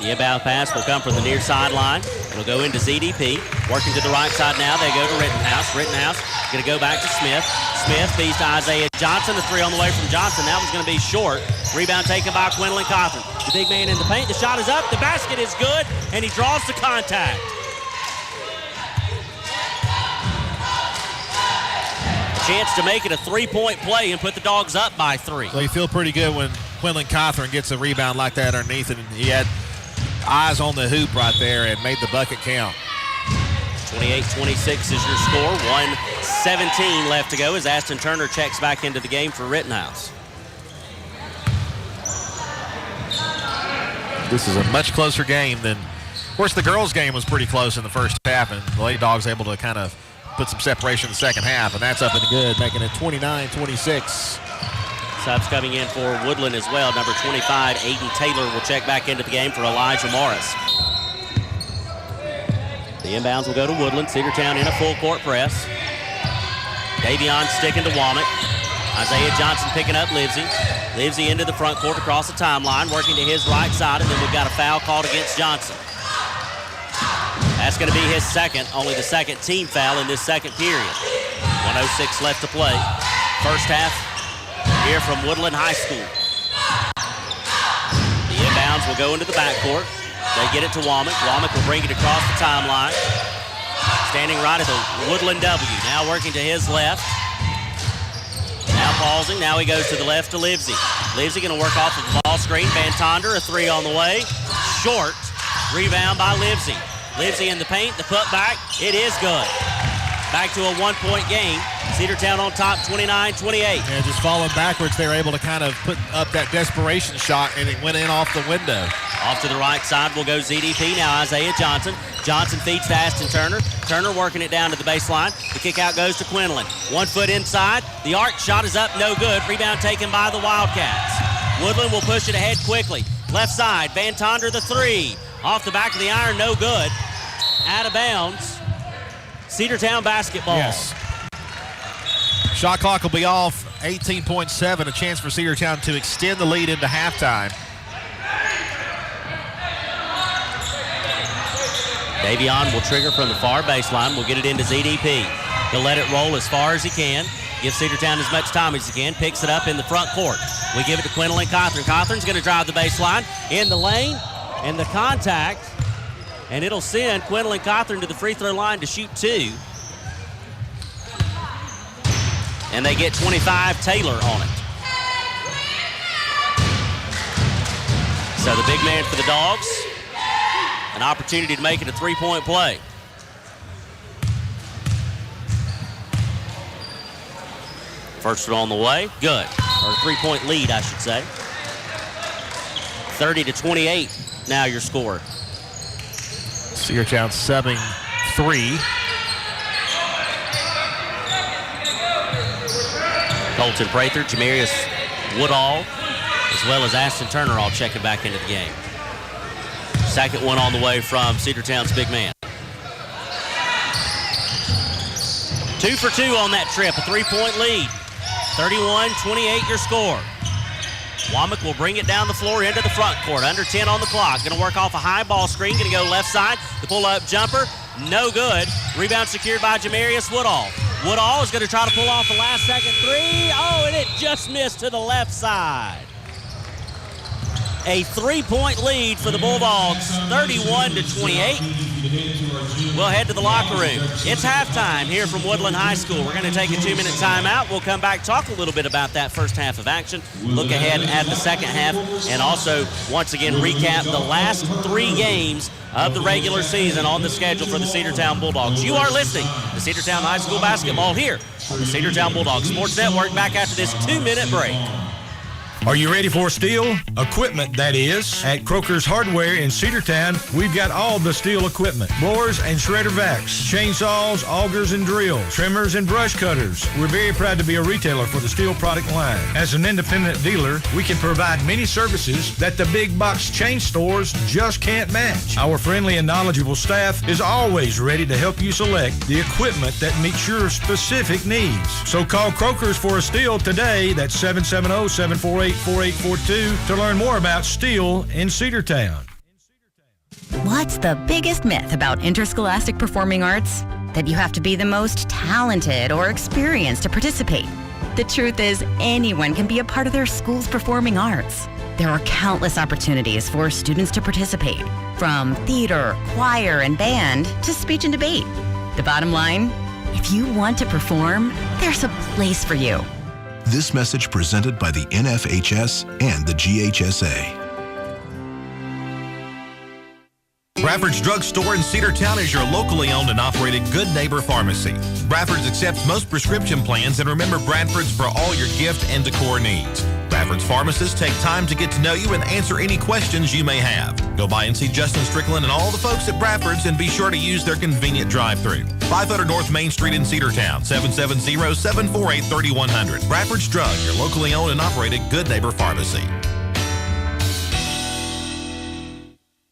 The inbound pass will come from the near sideline. It'll go into ZDP. Working to the right side now. They go to Rittenhouse. Rittenhouse going to go back to Smith. Smith feeds to Isaiah Johnson. The 3 on the way from Johnson. That one's going to be short. Rebound taken by Quinlan Cothran. The big man in the paint. The shot is up. The basket is good. And he draws the contact. Chance to make it a 3-point play and put the Dogs up by 3. Well, you feel pretty good when Quinlan Cothran gets a rebound like that underneath it. And he had eyes on the hoop right there and made the bucket count. 28-26 is your score. 1:17 left to go as Aston Turner checks back into the game for Rittenhouse. This is a much closer game than, of course, the girls' game was pretty close in the first half, and the Lady Dogs able to kind of put some separation in the second half, and that's up and good, making it 29-26. Subs coming in for Woodland as well. Number 25, Aiden Taylor, will check back into the game for Elijah Morris. The inbounds will go to Woodland. Cedartown in a full court press. Davion sticking to Womack. Isaiah Johnson picking up Livesey. Livesey into the front court across the timeline, working to his right side, and then we've got a foul called against Johnson. That's going to be his second, only the second team foul in this second period. 1:06 left to play. First half here from Woodland High School. The inbounds will go into the backcourt. They get it to Womack. Womack will bring it across the timeline. Standing right at the Woodland W. Now working to his left. Now pausing. Now he goes to the left to Livesey. Livesey going to work off of the ball screen. Van Tonder, a 3 on the way. Short. Rebound by Livesey. Livesey in the paint. The putback. It is good. Back to a 1-point game. Cedartown on top, 29-28. Yeah, just falling backwards, they were able to kind of put up that desperation shot, and it went in off the window. Off to the right side will go ZDP. Now Isaiah Johnson. Johnson feeds to Aston Turner. Turner working it down to the baseline. The kick out goes to Quinlan. 1 foot inside. The arc shot is up, no good. Rebound taken by the Wildcats. Woodland will push it ahead quickly. Left side, Van Tonder the 3. Off the back of the iron, no good. Out of bounds. Cedartown basketball. Yes. Shot clock will be off. 18.7, a chance for Cedartown to extend the lead into halftime. Davion will trigger from the far baseline. We'll get it into ZDP. He'll let it roll as far as he can. Give Cedartown as much time as he can. Picks it up in the front court. We give it to Quinlan Cawthorn. Cawthorn's going to drive the baseline in the lane, and the contact, and it'll send Quinlan Cawthorn to the free throw line to shoot 2. And they get 25 Taylor on it. So the big man for the Dogs, an opportunity to make it a 3-point play. First one on the way, good. Or a 3-point lead, I should say. 30-28, now your score. Cedartown subbing 3. Colton Prather, Jamarius Woodall, as well as Ashton Turner all checking back into the game. Second one on the way from Cedartown's big man. 2 for 2 on that trip, a 3-point lead. 31-28 your score. Womack will bring it down the floor into the front court. Under 10 on the clock. Going to work off a high ball screen. Going to go left side. The pull-up jumper, no good. Rebound secured by Jamarius Woodall. Woodall is going to try to pull off the last-second 3. Oh, and it just missed to the left side. A 3-point lead for the Bulldogs, 31-28. We'll head to the locker room. It's halftime here from Woodland High School. We're going to take a 2-minute timeout. We'll come back, talk a little bit about that first half of action, look ahead at the second half, and also, once again, recap the last 3 games of the regular season on the schedule for the Cedartown Bulldogs. You are listening to Cedartown High School basketball here on the Cedartown Bulldogs Sports Network, back after this 2-minute break. Are you ready for steel? Equipment, that is. At Croker's Hardware in Cedartown, we've got all the steel equipment. Blowers and shredder vacs, chainsaws, augers and drills, trimmers and brush cutters. We're very proud to be a retailer for the steel product line. As an independent dealer, we can provide many services that the big box chain stores just can't match. Our friendly and knowledgeable staff is always ready to help you select the equipment that meets your specific needs. So call Croker's for a steel today. That's 770-748-4842 to learn more about steel in Cedartown. What's the biggest myth about interscholastic performing arts? That you have to be the most talented or experienced to participate. The truth is, anyone can be a part of their school's performing arts. There are countless opportunities for students to participate, from theater, choir, and band to speech and debate. The bottom line, if you want to perform, there's a place for you. This message presented by the NFHS and the GHSA. Bradford's Drug Store in Cedartown is your locally owned and operated Good Neighbor Pharmacy. Bradford's accepts most prescription plans, and remember Bradford's for all your gift and decor needs. Bradford's pharmacists take time to get to know you and answer any questions you may have. Go by and see Justin Strickland and all the folks at Bradford's, and be sure to use their convenient drive-thru. 500 North Main Street in Cedartown, 770-748-3100. Bradford's Drug, your locally owned and operated Good Neighbor Pharmacy.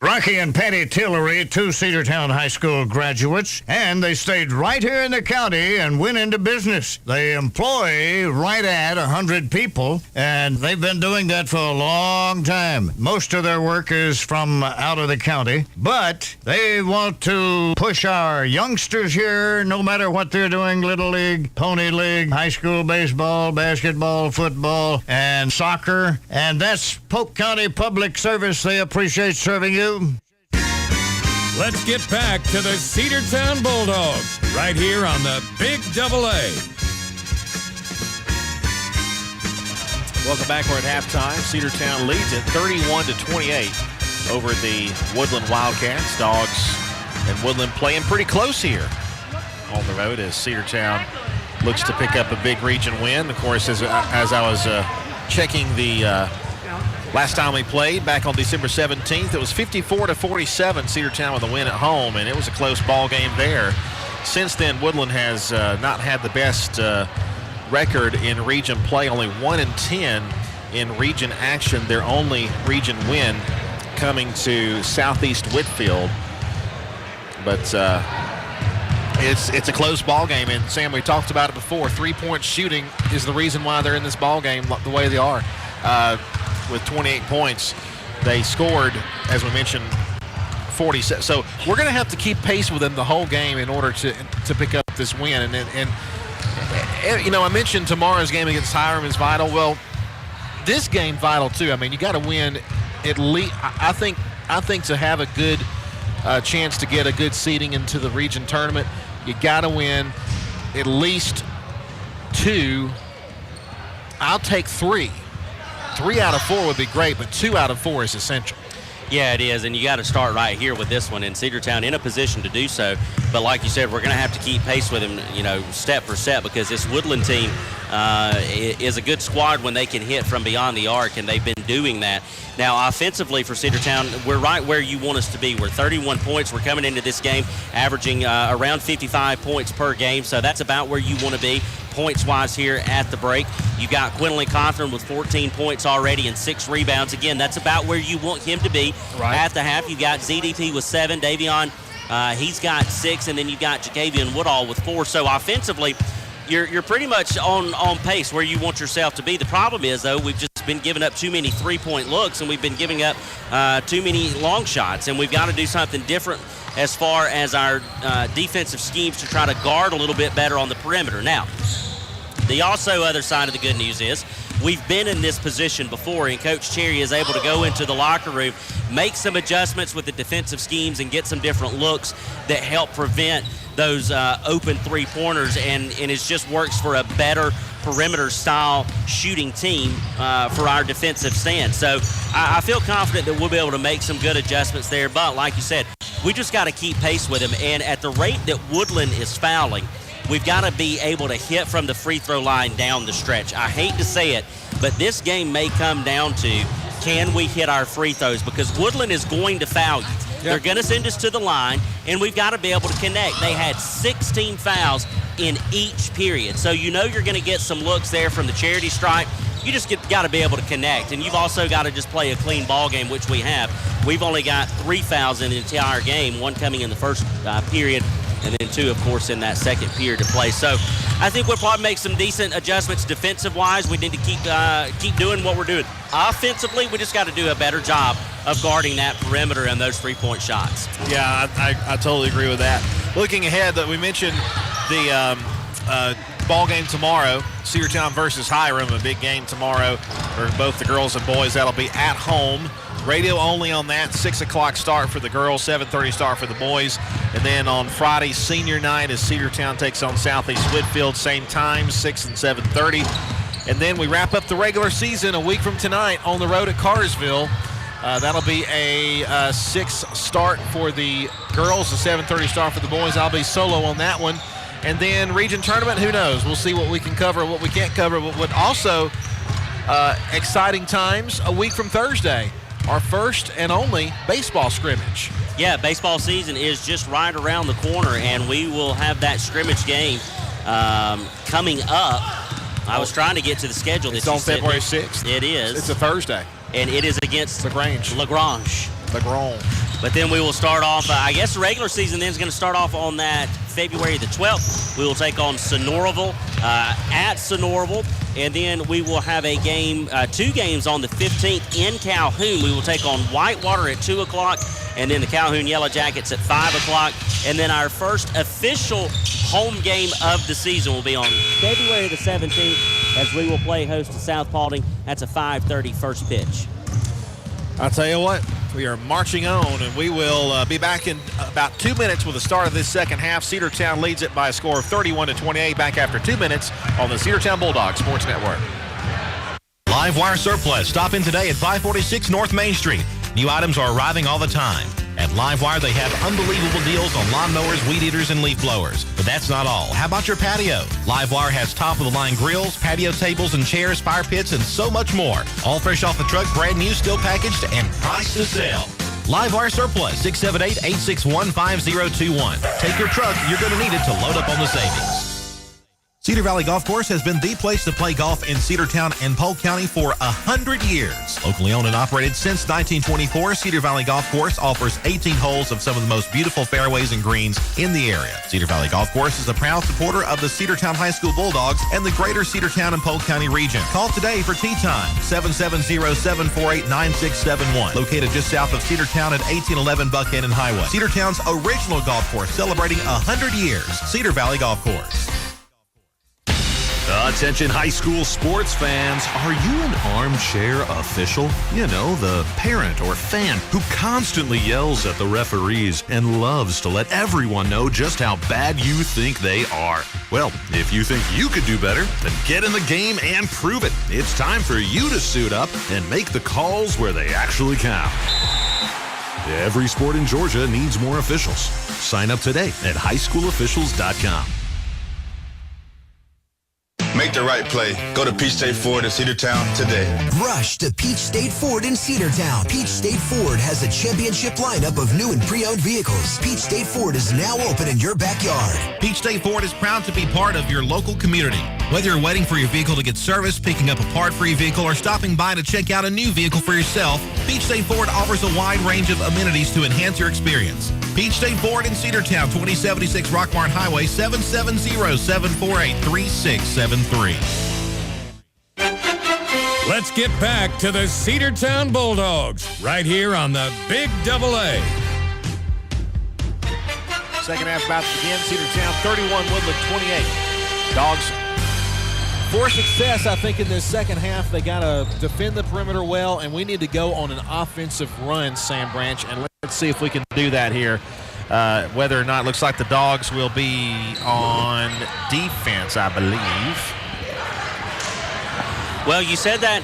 Rocky and Patty Tillery, 2 Cedartown High School graduates, and they stayed right here in the county and went into business. They employ right at 100 people, and they've been doing that for a long time. Most of their work is from out of the county, but they want to push our youngsters here, no matter what they're doing, Little League, Pony League, high school baseball, basketball, football, and soccer, and that's Polk County Public Service. They appreciate serving you. Let's get back to the Cedartown Bulldogs right here on the Big Double A. Welcome back. We're at halftime. Cedartown leads at 31-28 over the Woodland Wildcats. Dogs and Woodland playing pretty close here on the road as Cedartown looks to pick up a big region win. Of course, as I was checking the last time we played back on December 17th, it was 54-47, Cedartown with a win at home, and it was a close ball game there. Since then, Woodland has not had the best record in region play, only 1-10 in region action. Their only region win coming to Southeast Whitfield. But It's a close ball game, and Sam, we talked about it before. 3-point shooting is the reason why they're in this ball game the way they are. With 28 points, they scored, as we mentioned, 47. So we're going to have to keep pace with them the whole game in order to pick up this win. And I mentioned tomorrow's game against Hiram is vital. Well, this game vital too. I mean, you got to win at least. I think to have a good chance to get a good seeding into the region tournament, you got to win at least 2. I'll take 3. 3 out of 4 would be great, but 2 out of 4 is essential. Yeah, it is, and you got to start right here with this one, and Cedartown in a position to do so. But like you said, we're going to have to keep pace with them, step for step, because this Woodland team is a good squad when they can hit from beyond the arc, and they've been doing that. Now, offensively for Cedartown, we're right where you want us to be. We're 31 points. We're coming into this game averaging around 55 points per game, so that's about where you want to be points-wise here at the break. You got Quinlan Cawthorn with 14 points already and 6 rebounds. Again, that's about where you want him to be at the half. You got ZDP with 7. Davion, he's got 6, and then you got Jacavian Woodall with 4. So offensively, you're pretty much on pace where you want yourself to be. The problem is, though, we've just been giving up too many 3-point looks, and we've been giving up too many long shots, and we've got to do something different as far as our defensive schemes to try to guard a little bit better on the perimeter. Now, the also other side of the good news is we've been in this position before, and Coach Cherry is able to go into the locker room, make some adjustments with the defensive schemes, and get some different looks that help prevent those open three-pointers, and it just works for a better perimeter-style shooting team for our defensive stand. So I feel confident that we'll be able to make some good adjustments there, but like you said, we just got to keep pace with them, and at the rate that Woodland is fouling, we've got to be able to hit from the free throw line down the stretch. I hate to say it, but this game may come down to, can we hit our free throws? Because Woodland is going to foul you. Yep. They're going to send us to the line, and we've got to be able to connect. They had 16 fouls in each period. So you're going to get some looks there from the charity stripe. You just got to be able to connect, and you've also got to just play a clean ball game, which we have. We've only got 3 fouls in the entire game, 1 coming in the first period, and then 2, of course, in that second period to play. So I think we'll probably make some decent adjustments defensive-wise. We need to keep doing what we're doing. Offensively, we just got to do a better job of guarding that perimeter and those 3-point shots. Yeah, I totally agree with that. Looking ahead, that we mentioned the ball game tomorrow, Cedartown versus Hiram, a big game tomorrow for both the girls and boys. That'll be at home. Radio only on that, 6 o'clock start for the girls, 7:30 start for the boys. And then on Friday, senior night, as Cedartown takes on Southeast Whitfield, same time, 6 and 7:30. And then we wrap up the regular season a week from tonight on the road at Cartersville. That'll be a 6 start for the girls, a 7:30 start for the boys. I'll be solo on that one. And then region tournament, who knows? We'll see what we can cover, what we can't cover. But also, exciting times a week from Thursday. Our first and only baseball scrimmage. Yeah, baseball season is just right around the corner, and we will have that scrimmage game coming up. I was trying to get to the schedule. It's on February 6th. It is. It's a Thursday. And it is against LaGrange. But then we will start off, I guess the regular season then is going to start off on that February the 12th. We will take on Sonoraville at Sonoraville. And then we will have a game, 2 games on the 15th in Calhoun. We will take on Whitewater at 2 o'clock, and then the Calhoun Yellow Jackets at 5 o'clock. And then our first official home game of the season will be on February the 17th, as we will play host to South Paulding. That's a 5:30 first pitch. I'll tell you what, we are marching on, and we will be back in about 2 minutes with the start of this second half. Cedartown leads it by a score of 31-28 back after 2 minutes on the Cedartown Bulldogs Sports Network. Live Wire Surplus. Stop in today at 546 North Main Street. New items are arriving all the time. At Livewire, they have unbelievable deals on lawnmowers, weed eaters, and leaf blowers. But that's not all. How about your patio? Livewire has top-of-the-line grills, patio tables and chairs, fire pits, and so much more. All fresh off the truck, brand new, still packaged, and priced to sell. Livewire Surplus, 678-861-5021. Take your truck. You're going to need it to load up on the savings. Cedar Valley Golf Course has been the place to play golf in Cedartown and Polk County for 100 years. Locally owned and operated since 1924, Cedar Valley Golf Course offers 18 holes of some of the most beautiful fairways and greens in the area. Cedar Valley Golf Course is a proud supporter of the Cedartown High School Bulldogs and the greater Cedartown and Polk County region. Call today for tee time, 770-748-9671. Located just south of Cedartown at 1811 Buckhannon Highway. Cedartown's original golf course celebrating 100 years. Cedar Valley Golf Course. Attention high school sports fans, are you an armchair official? You know, the parent or fan who constantly yells at the referees and loves to let everyone know just how bad you think they are. Well, if you think you could do better, then get in the game and prove it. It's time for you to suit up and make the calls where they actually count. Every sport in Georgia needs more officials. Sign up today at highschoolofficials.com. Make the right play. Go to Peach State Ford in Cedartown today. Rush to Peach State Ford in Cedartown. Peach State Ford has a championship lineup of new and pre-owned vehicles. Peach State Ford is now open in your backyard. Peach State Ford is proud to be part of your local community. Whether you're waiting for your vehicle to get serviced, picking up a part for your vehicle, or stopping by to check out a new vehicle for yourself, Peach State Ford offers a wide range of amenities to enhance your experience. Peach State Ford in Cedartown, 2076 Rockmart Highway, 770-748-3673. Let's get back to the Cedartown Bulldogs right here on the Big Double A. Second half about to begin. Cedartown 31, Woodland 28. Dogs for success, I think, in this second half. They got to defend the perimeter well, and we need to go on an offensive run, Sam Branch, and let's see if we can do that here. Whether or not, looks like the Dogs will be on defense, I believe. Well, you said that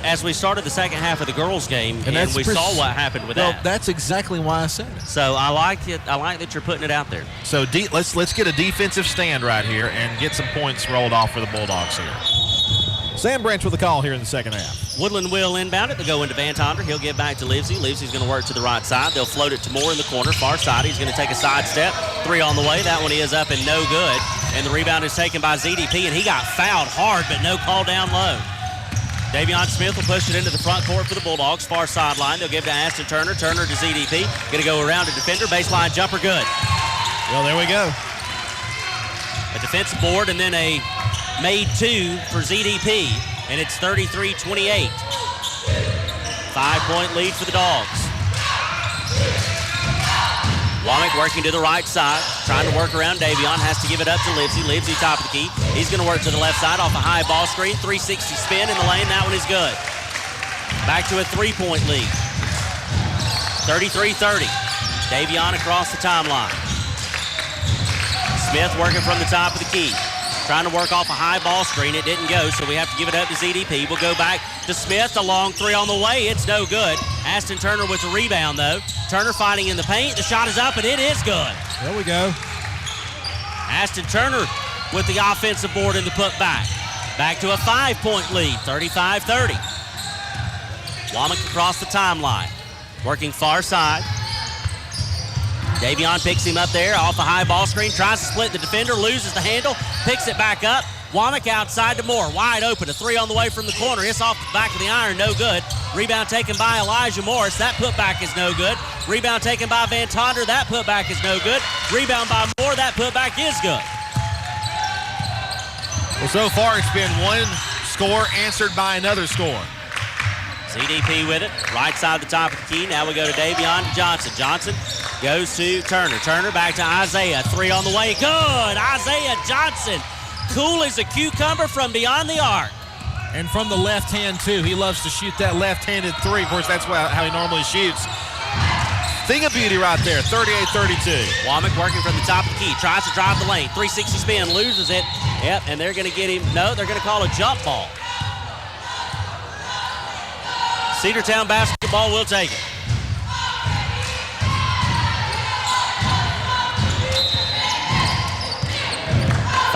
as we started the second half of the girls' game, and we saw what happened with that. Well, that's exactly why I said it. So I like it. I like that you're putting it out there. So let's get a defensive stand right here and get some points rolled off for the Bulldogs here. Sam Branch with a call here in the second half. Woodland will inbound it. They'll go into Van Tonder. He'll get back to Livesey. Livesey's going to work to the right side. They'll float it to Moore in the corner, far side. He's going to take a side step. 3 on the way. That one is up and no good. And the rebound is taken by ZDP, and he got fouled hard, but no call down low. Davion Smith will push it into the front court for the Bulldogs. Far sideline. They'll give it to Aston Turner. Turner to ZDP. Going to go around a defender. Baseline jumper good. Well, there we go. A defensive board and then a made 2 for ZDP. And it's 33-28. 5-point lead for the Dogs. Womack working to the right side, trying to work around Davion, has to give it up to Livesey. Livesey top of the key. He's going to work to the left side off a high ball screen. 360 spin in the lane. That one is good. Back to a 3-point lead. 33-30. Davion across the timeline. Smith working from the top of the key. Trying to work off a high ball screen. It didn't go, so we have to give it up to ZDP. We'll go back to Smith. A long 3 on the way. It's no good. Aston Turner with the rebound, though. Turner fighting in the paint. The shot is up, and it is good. There we go. Aston Turner with the offensive board and the put back. Back to a 5-point lead, 35-30. Womack across the timeline. Working far side. Davion picks him up there off a high ball screen, tries to split the defender, loses the handle, picks it back up. Womack outside to Moore, wide open, a 3 on the way from the corner. It's off the back of the iron, no good. Rebound taken by Elijah Morris, that putback is no good. Rebound taken by Van Tonder, that putback is no good. Rebound by Moore, that putback is good. Well, so far it's been one score answered by another score. CDP with it, right side the top of the key. Now we go to Davion Johnson. Johnson goes to Turner. Turner back to Isaiah. 3 on the way. Good! Isaiah Johnson. Cool as a cucumber from beyond the arc. And from the left hand, too. He loves to shoot that left-handed 3. Of course, that's how he normally shoots. Thing of beauty right there, 38-32. Womack working from the top of the key. Tries to drive the lane. 360 spin, loses it. Yep, and they're going to get him. No, they're going to call a jump ball. Cedartown basketball will take it.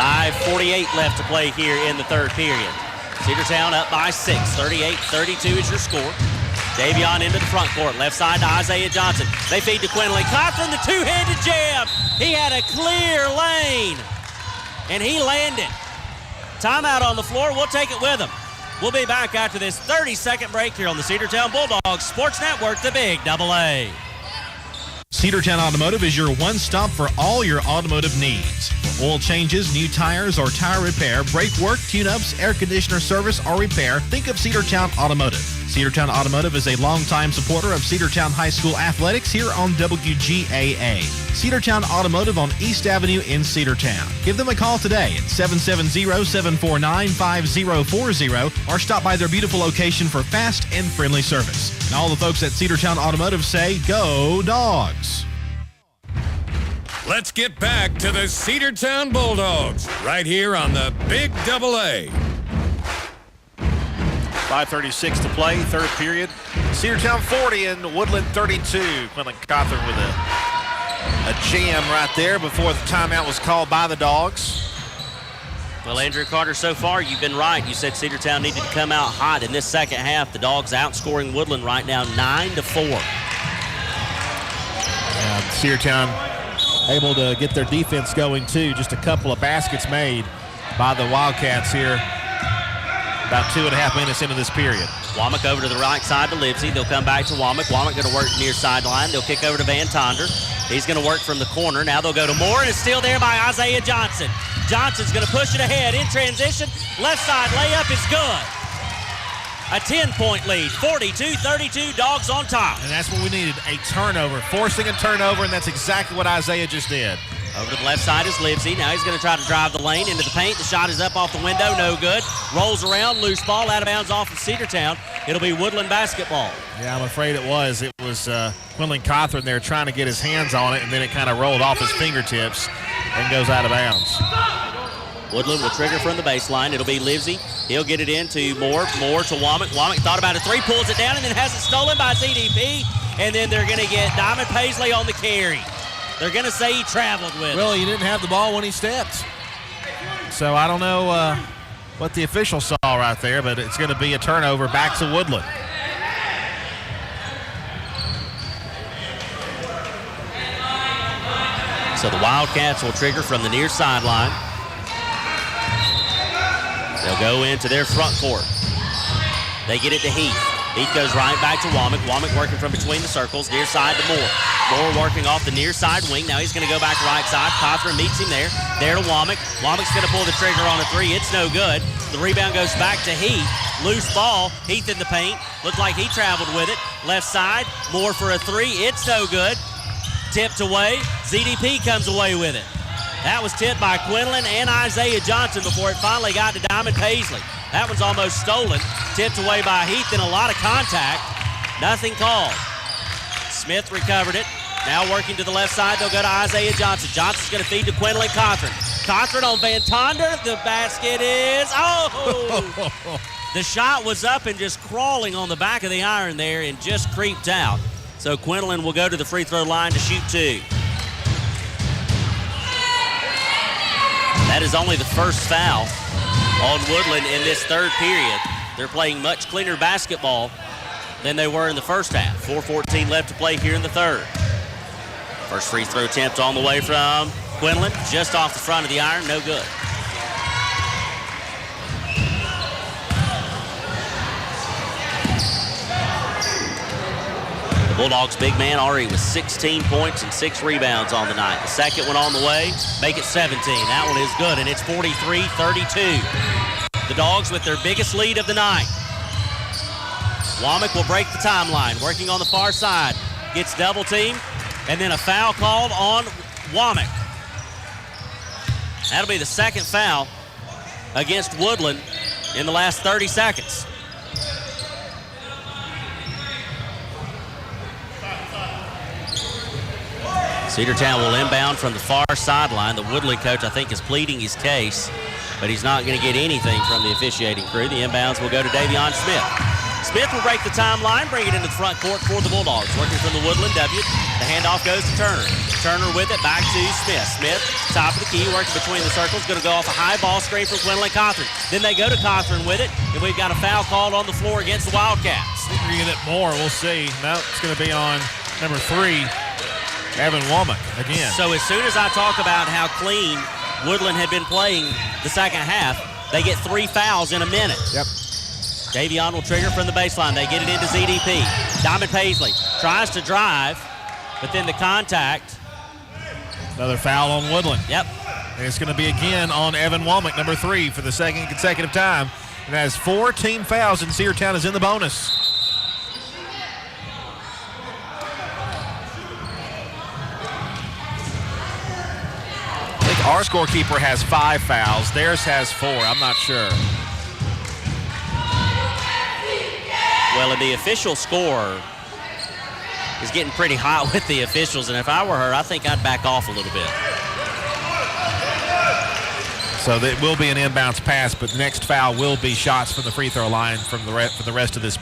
.5:48 left to play here in the third period. Cedartown up by 6. 38-32 is your score. Davion into the front court. Left side to Isaiah Johnson. They feed to Quinlan. Cochran, the two-handed jam. He had a clear lane. and he landed. Timeout on the floor. We'll take it with him. We'll be back after this 30-second break here on the Cedartown Bulldogs Sports Network, the Big AA. Cedartown Automotive is your one-stop for all your automotive needs. For oil changes, new tires, or tire repair, brake work, tune-ups, air conditioner service, or repair, think of Cedartown Automotive. Cedartown Automotive is a longtime supporter of Cedartown High School athletics here on WGAA. Cedartown Automotive on East Avenue in Cedartown. Give them a call today at 770-749-5040 or stop by their beautiful location for fast and friendly service. And all the folks at Cedartown Automotive say, go Dogs! Let's get back to the Cedartown Bulldogs right here on the Big AA. 5:36 to play, third period. Cedartown 40 and Woodland 32. Quinlan Cawthorn with a jam right there before the timeout was called by the Dogs. Well, Andrew Carter, so far you've been right. You said Cedartown needed to come out hot in this second half. The Dogs outscoring Woodland right now 9-4. Cedartown able to get their defense going too. Just a couple of baskets made by the Wildcats here. About 2.5 minutes into this period. Womack over to the right side to Livesey. They'll come back to Womack. Womack going to work near sideline. They'll kick over to Van Tonder. He's going to work from the corner. Now they'll go to Moore, and it's still there by Isaiah Johnson. Johnson's going to push it ahead in transition. Left side layup is good. A 10-point lead, 42-32, Dogs on top. And that's what we needed, a turnover, forcing a turnover, and that's exactly what Isaiah just did. Over to the left side is Livesey. Now he's going to try to drive the lane into the paint. The shot is up off the window, no good. Rolls around, loose ball, out of bounds off of Cedartown. It'll be Woodland basketball. Yeah, I'm afraid it was. It was Quinlan Cawthorn there trying to get his hands on it, and then it kind of rolled off his fingertips and goes out of bounds. Woodland will trigger from the baseline. It'll be Livesey. He'll get it into Moore. Moore to Womack. Womack thought about a three, pulls it down, and then has it stolen by CDP. And then they're going to get Diamond Paisley on the carry. They're going to say he traveled with it. Well, he didn't have the ball when he stepped. So I don't know what the official saw right there, but it's going to be a turnover back to Woodland. So the Wildcats will trigger from the near sideline. They'll go into their front court. They get it to Heath. Heath goes right back to Womack. Womack working from between the circles, near side to Moore. Moore working off the near side wing. Now he's going to go back right side. Cawthorn meets him there. There to Womack. Womack's going to pull the trigger on a three. It's no good. The rebound goes back to Heath. Loose ball. Heath in the paint. Looked like he traveled with it. Left side. Moore for a three. It's no good. Tipped away. ZDP comes away with it. That was tipped by Quinlan and Isaiah Johnson before it finally got to Diamond Paisley. That one's almost stolen. Tipped away by Heath and a lot of contact. Nothing called. Smith recovered it. Now working to the left side, they'll go to Isaiah Johnson. Johnson's going to feed to Quinlan Cawthorn. Cawthorn on Van Tonder. The basket is, The shot was up and just crawling on the back of the iron there and just creeped out. So Quinlan will go to the free throw line to shoot two. That is only the first foul on Woodland in this third period. They're playing much cleaner basketball than they were in the first half. 4:14 left to play here in the third. First free throw attempt on the way from Quinlan, just off the front of the iron, no good. The Bulldogs big man already with 16 points and 6 rebounds on the night. The second one on the way, make it 17. That one is good, and it's 43-32. The Dogs with their biggest lead of the night. Womack will break the timeline, working on the far side. Gets double teamed, and then a foul called on Womack. That'll be the second foul against Woodland in the last 30 seconds. Cedartown will inbound from the far sideline. The Woodland coach, I think, is pleading his case, but he's not going to get anything from the officiating crew. The inbounds will go to Davion Smith. Smith will break the timeline, bring it into the front court for the Bulldogs. Working from the Woodland W. The handoff goes to Turner. Turner with it, back to Smith. Smith, top of the key, working between the circles. Going to go off a high ball screen from Quinlan Cawthorn. Then they go to Cawthorn with it, and we've got a foul called on the floor against the Wildcats. I think we're going to get more. We'll see. No, it's going to be on number 3, Evan Womack again. So as soon as I talk about how clean Woodland had been playing the second half. They get 3 fouls in a minute. Yep. Davion will trigger from the baseline. They get it into ZDP. Diamond Paisley tries to drive, but then the contact. Another foul on Woodland. Yep. And it's going to be again on Evan Womack, number 3, for the second consecutive time. And has 4 team fouls, and Cedartown is in the bonus. I think our scorekeeper has 5 fouls. Theirs has 4. I'm not sure. Well, and the official score is getting pretty hot with the officials, and if I were her, I think I'd back off a little bit. So it will be an inbounds pass, but the next foul will be shots from the free throw line for the rest of this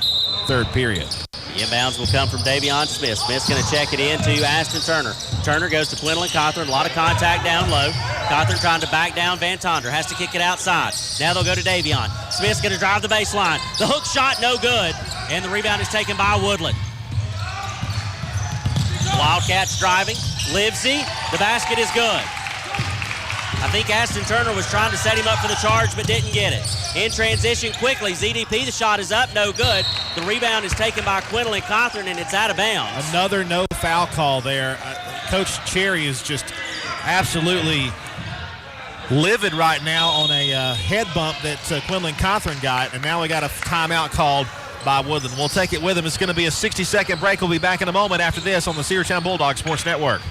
third period. The inbounds will come from Davion Smith. Smith's going to check it in to Ashton Turner. Turner goes to Quinlan Cawthorn. A lot of contact down low. Cawthorn trying to back down Van Tonder. Has to kick it outside. Now they'll go to Davion. Smith's going to drive the baseline. The hook shot, no good. And the rebound is taken by Woodland. Wildcats driving. Livesey. The basket is good. I think Ashton Turner was trying to set him up for the charge but didn't get it. In transition quickly, ZDP, the shot is up, no good. The rebound is taken by Quinlan Cawthorn, and it's out of bounds. Another no foul call there. Coach Cherry is just absolutely livid right now on a head bump that Quinlan Cawthorn got, and now we got a timeout called by Woodland. We'll take it with him. It's going to be a 60-second break. We'll be back in a moment after this on the Cedartown Bulldogs Sports Network.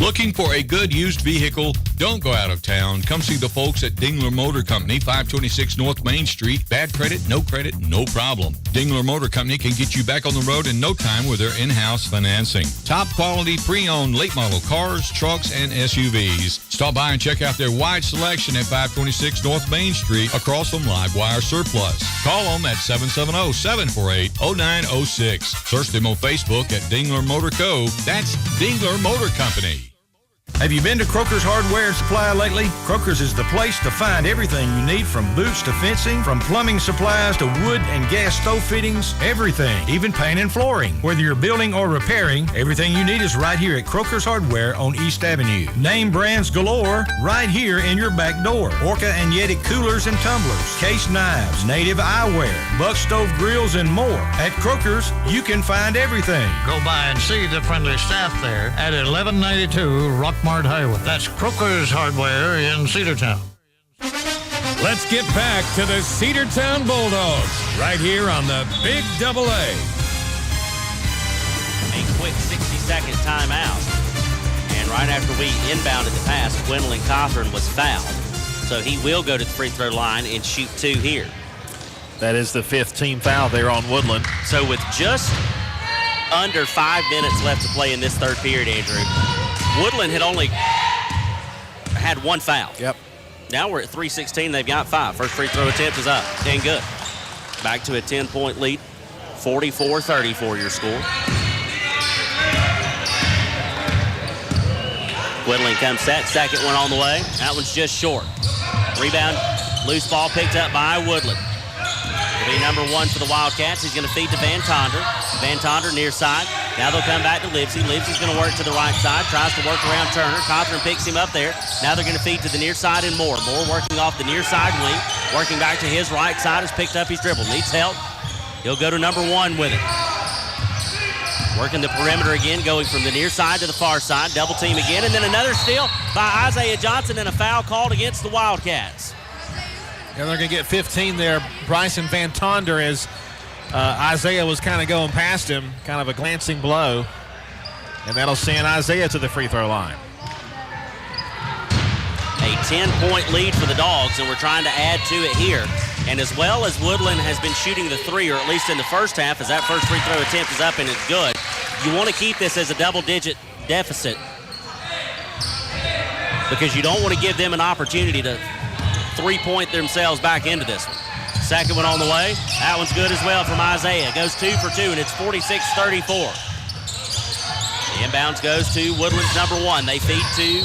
Looking for a good used vehicle? Don't go out of town. Come see the folks at Dingler Motor Company, 526 North Main Street. Bad credit, no problem. Dingler Motor Company can get you back on the road in no time with their in-house financing. Top quality pre-owned late model cars, trucks, and SUVs. Stop by and check out their wide selection at 526 North Main Street across from Livewire Surplus. Call them at 770-748-0906. Search them on Facebook at Dingler Motor Co. That's Dingler Motor Company. Have you been to Croker's Hardware and Supply lately? Croker's is the place to find everything you need, from boots to fencing, from plumbing supplies to wood and gas stove fittings, everything, even paint and flooring. Whether you're building or repairing, everything you need is right here at Croker's Hardware on East Avenue. Name brands galore right here in your back door. Orca and Yeti coolers and tumblers, case knives, native eyewear, buck stove grills, and more. At Croker's, you can find everything. Go by and see the friendly staff there at 1192 Rockmart Highway. That's Croker's Hardware in Cedartown. Let's get back to the Cedartown Bulldogs right here on the Big Double A. A quick 60-second timeout. And right after we inbounded the pass, Quinlan Cawthorn was fouled. So he will go to the free throw line and shoot 2 here. That is the 5th team foul there on Woodland. So with just under 5 minutes left to play in this third period, Andrew, Woodland had only had 1 foul. Yep. Now we're at 3:16. They've got 5. First free throw attempt is up. And good. Back to a 10-point lead. 44-34 your score. Woodland comes set. Second one on the way. That one's just short. Rebound. Loose ball picked up by Woodland. It'll be number 1 for the Wildcats. He's going to feed to Van Tonder. Van Tonder near side. Now they'll come back to Livesey. Livesey's going to work to the right side. Tries to work around Turner. Cawthorn picks him up there. Now they're going to feed to the near side and Moore. Moore working off the near side wing. Working back to his right side. Has picked up his dribble. Needs help. He'll go to number 1 with it. Working the perimeter again, going from the near side to the far side. Double team again. And then another steal by Isaiah Johnson and a foul called against the Wildcats. And they're going to get 15 there. Bryson Van Tonder, as Isaiah was kind of going past him, kind of a glancing blow. And that'll send Isaiah to the free throw line. A 10-point lead for the Dogs, and we're trying to add to it here. And as well as Woodland has been shooting the 3, or at least in the first half, as that first free throw attempt is up and it's good, you want to keep this as a double-digit deficit because you don't want to give them an opportunity to 3-point themselves back into this one. Second one on the way. That one's good as well from Isaiah. Goes 2 for 2, and it's 46-34. The inbounds goes to Woodland's number 1. They feed to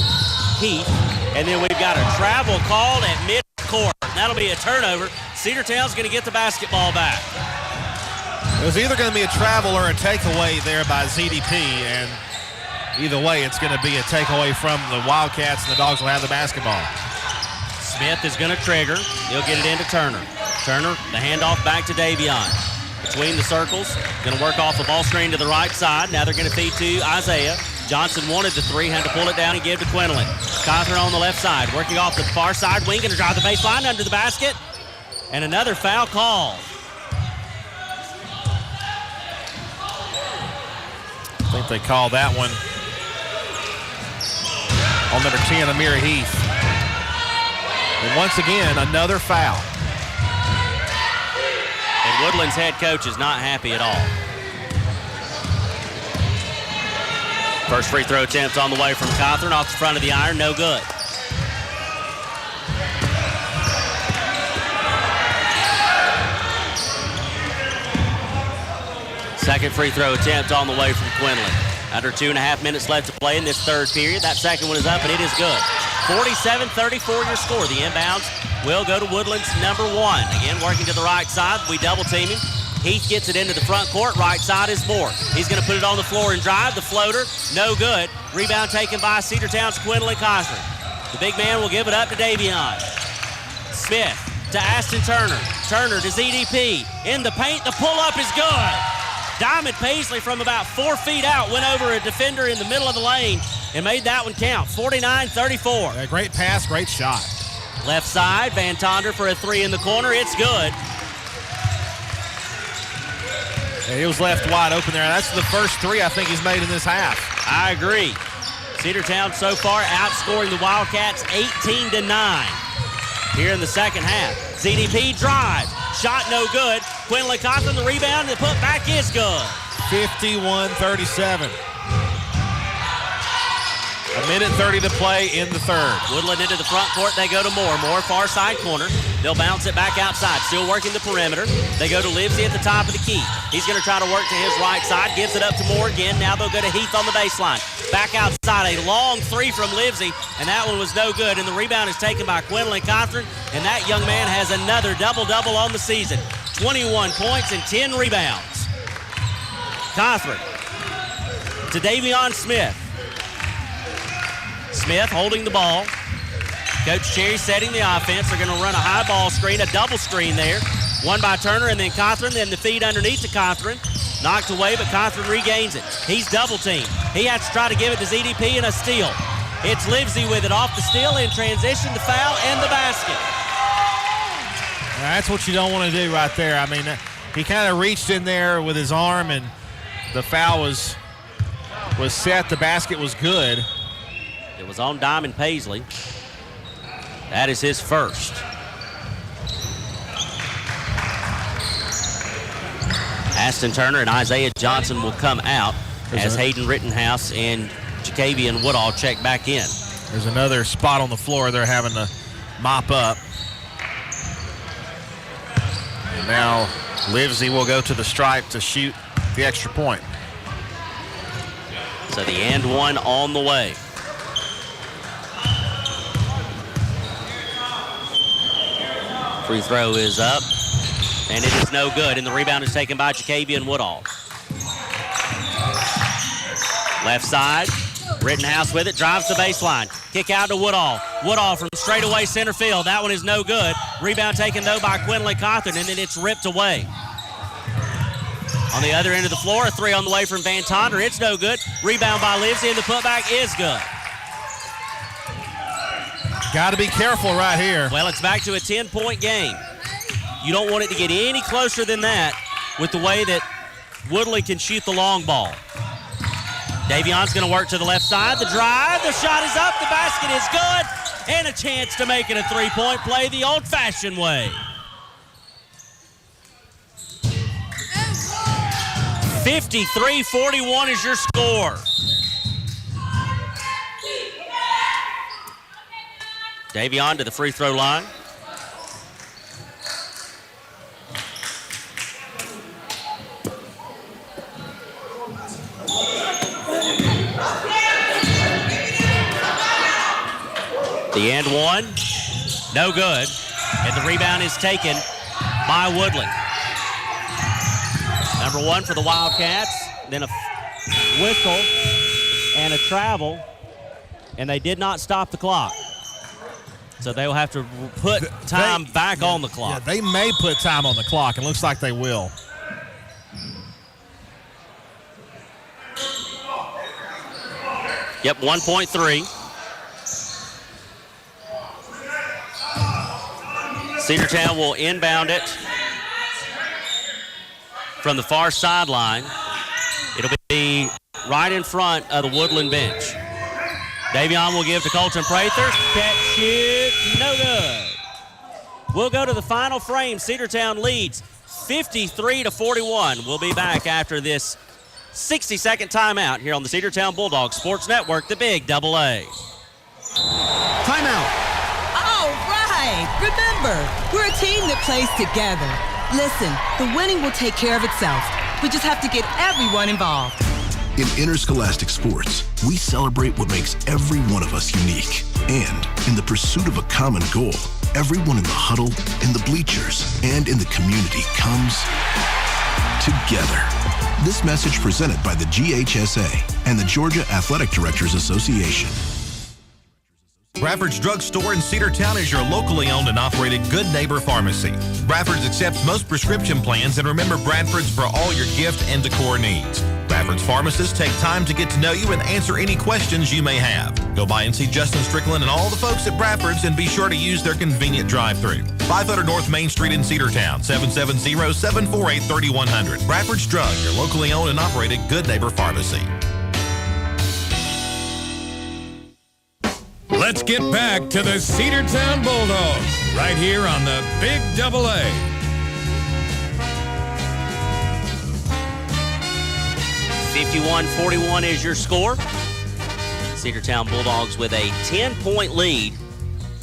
Heath. And then we've got a travel called at mid-court. That'll be a turnover. Cedartown's going to get the basketball back. It was either going to be a travel or a takeaway there by ZDP, and Either way, it's going to be a takeaway from the Wildcats, and the Dogs will have the basketball. Smith is going to trigger. He'll get it into Turner. Turner, the handoff back to Davion. Between the circles, going to work off the ball screen to the right side. Now they're going to feed to Isaiah. Johnson wanted the three, had to pull it down and give to Quinlan. Cawthorn on the left side, working off the far side wing, going to drive the baseline under the basket. And another foul call. I think they called that one on number 10, Amir Heath. And once again, another foul. And Woodland's head coach is not happy at all. First free throw attempt on the way from Cawthorn off the front of the iron, no good. Second free throw attempt on the way from Quinlan. Under 2.5 minutes left to play in this third period. That second one is up, and it is good. 47-34 your score. The inbounds will go to Woodland's number 1. Again, working to the right side. We double team him. Heath gets it into the front court. Right side is Moore. He's going to put it on the floor and drive. The floater, no good. Rebound taken by Cedartown's Quinlan Cawthorn. The big man will give it up to Davion. Smith to Aston Turner. Turner to ZDP. In the paint, the pull-up is good. Diamond Paisley from about 4 feet out went over a defender in the middle of the lane and made that one count. 49-34. Yeah, great pass, great shot. Left side, Van Tonder for a three in the corner. It's good. Yeah, he was left wide open there. That's the first three I think he's made in this half. I agree. Cedartown so far outscoring the Wildcats 18-9 here in the second half. ZDP drive. Shot no good. Quinlan Cawthorn the rebound. The putback is good. 51-37. A minute 30 to play in the third. Woodland into the front court. They go to Moore. Moore far side corner. They'll bounce it back outside. Still working the perimeter. They go to Livesey at the top of the key. He's going to try to work to his right side. Gives it up to Moore again. Now they'll go to Heath on the baseline. Back outside. A long three from Livesey, and that one was no good. And the rebound is taken by Quinlan Cawthorn, and that young man has another double-double on the season. 21 points and 10 rebounds. Cawthorn to Davion Smith. Smith holding the ball. Coach Cherry setting the offense. They're going to run a high ball screen, a double screen there. One by Turner and then Cawthorn, then the feed underneath to Cawthorn. Knocked away, but Cawthorn regains it. He's double teamed. He has to try to give it to ZDP and a steal. It's Livesey with it off the steal in transition, the foul, and the basket. That's what you don't want to do right there. I mean, he kind of reached in there with his arm, and the foul was set. The basket was good. It was on Diamond Paisley. That is his first. Aston Turner and Isaiah Johnson will come out as Hayden Rittenhouse and Jacavian Woodall check back in. There's another spot on the floor they're having to mop up. And now Livesey will go to the stripe to shoot the extra point. So the and one on the way. Free throw is up, and it is no good, and the rebound is taken by Jacavian Woodall. Left side, Rittenhouse with it, drives the baseline. Kick out to Woodall. Woodall from straightaway center field. That one is no good. Rebound taken, though, by Quinlan Cawthorn, and then it's ripped away. On the other end of the floor, a three on the way from Van Tonder. It's no good. Rebound by Livesey, and the putback is good. Got to be careful right here. Well, it's back to a 10-point game. You don't want it to get any closer than that with the way that Woodland can shoot the long ball. Davion's going to work to the left side. The drive, the shot is up, the basket is good, and a chance to make it a three-point play the old-fashioned way. 53-41 is your score. Davion to the free throw line. The and one, no good. And the rebound is taken by Woodland. Number one for the Wildcats, then a whistle, and a travel, and they did not stop the clock. So they will have to put time back on the clock. Yeah, they may put time on the clock. It looks like they will. Yep, 1.3. Cedartown will inbound it from the far sideline. It'll be right in front of the Woodland bench. Davion will give to Colton Prather. Catch it, no good. We'll go to the final frame. Cedartown leads 53-41. We'll be back after this 60-second timeout here on the Cedartown Bulldogs Sports Network, the Big AA. Timeout. All right. Remember, we're a team that plays together. Listen, the winning will take care of itself. We just have to get everyone involved. In interscholastic sports, we celebrate what makes every one of us unique. And in the pursuit of a common goal, everyone in the huddle, in the bleachers, and in the community comes together. This message presented by the GHSA and the Georgia Athletic Directors Association. Bradford's Drug Store in Cedartown is your locally owned and operated Good Neighbor Pharmacy. Bradford's accepts most prescription plans, and remember Bradford's for all your gift and decor needs. Bradford's pharmacists take time to get to know you and answer any questions you may have. Go by and see Justin Strickland and all the folks at Bradford's, and be sure to use their convenient drive-thru. 500 North Main Street in Cedartown, 770-748-3100. Bradford's Drug, your locally owned and operated Good Neighbor Pharmacy. Let's get back to the Cedartown Bulldogs right here on the Big AA. $51-41 is your score. Cedartown Bulldogs with a 10-point lead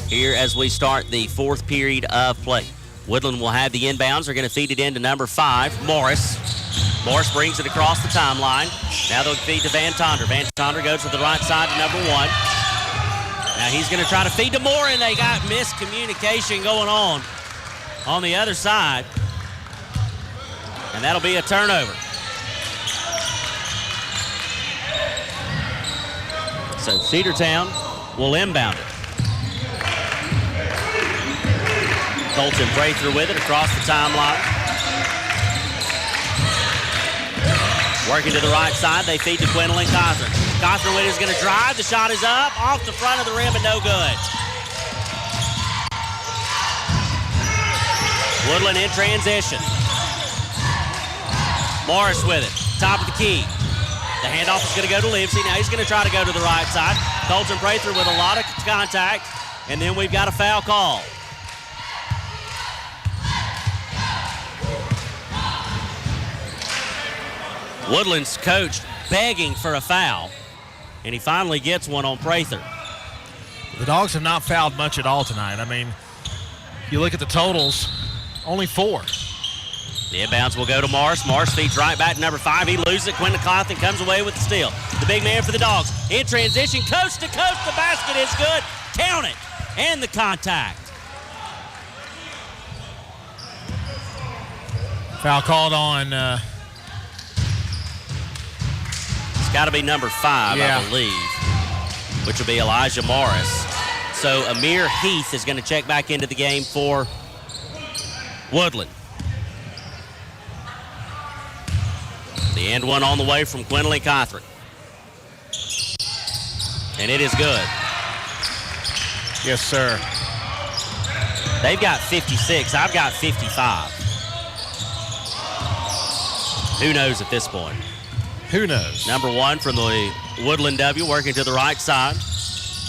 here as we start the fourth period of play. Woodland will have the inbounds. They're going to feed it into number 5, Morris. Morris brings it across the timeline. Now they'll feed to Van Tonder. Van Tonder goes to the right side to number 1. Now he's going to try to feed to Moore, and they got miscommunication going on the other side. And that'll be a turnover. So Cedartown will inbound it. Colton Prather with it across the timeline. Working to the right side, they feed to Quinlan Cawthorn. Cawthorn is going to drive. The shot is up, off the front of the rim, and no good. Woodland in transition. Morris with it, top of the key. The handoff is going to go to Livesey. Now he's going to try to go to the right side. Colton Prather with a lot of contact, and then we've got a foul call. Woodland's coach begging for a foul, and he finally gets one on Prather. The Dogs have not fouled much at all tonight. I mean, you look at the totals, only 4. The inbounds will go to Morris. Morris feeds right back to number 5. He loses it. Quentin Cawthorn comes away with the steal. The big man for the Dogs. In transition, coast to coast. The basket is good. Count it. And the contact. Foul called on... It's got to be number 5, yeah. I believe, which will be Elijah Morris. So Amir Heath is going to check back into the game for Woodland. The end one on the way from Quinlan Cawthorn. And it is good. Yes, sir. They've got 56. I've got 55. Who knows at this point? Who knows? Number 1 from the Woodland W working to the right side.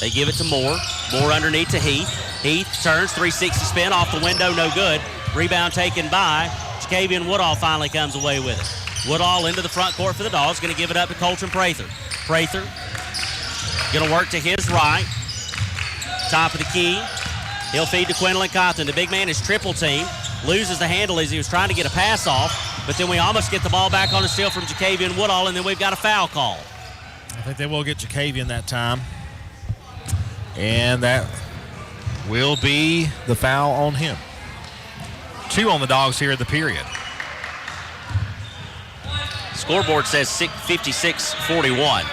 They give it to Moore. Moore underneath to Heath. Heath turns, 360 spin off the window, no good. Rebound taken by Jacavian Woodall, finally comes away with it. Woodall into the front court for the Dogs, going to give it up to Colton Prather. Prather going to work to his right. Top of the key. He'll feed to Quinlan Cawthorn. The big man is triple team. Loses the handle as he was trying to get a pass off, but then we almost get the ball back on a steal from Jacavian Woodall, and then we've got a foul call. I think they will get Jacavian that time. And that will be the foul on him. 2 on the Dogs here in the period. Scoreboard says 56-41.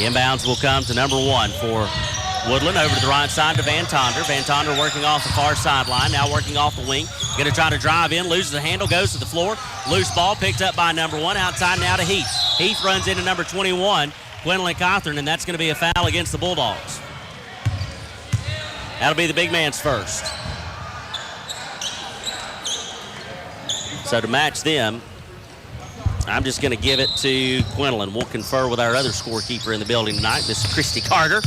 Inbounds will come to number 1 for Woodland, over to the right side to Van Tonder. Van Tonder working off the far sideline, now working off the wing. Going to try to drive in, loses the handle, goes to the floor. Loose ball picked up by number 1, outside now to Heath. Heath runs into number 21, Quinlan Cawthorn, and that's going to be a foul against the Bulldogs. That'll be the big man's first. So to match them, I'm just going to give it to Quinlan. We'll confer with our other scorekeeper in the building tonight, Miss Christy Carter.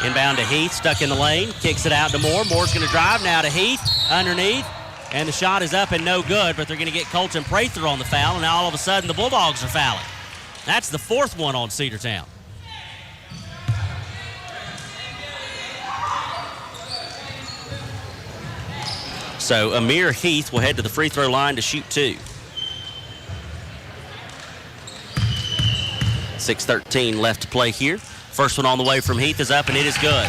Inbound to Heath, stuck in the lane, kicks it out to Moore. Moore's going to drive now to Heath, underneath, and the shot is up and no good, but they're going to get Colton Prather on the foul, and now all of a sudden the Bulldogs are fouling. That's the 4th one on Cedartown. So Amir Heath will head to the free throw line to shoot 2. 6:13 left to play here. First one on the way from Heath is up, and it is good.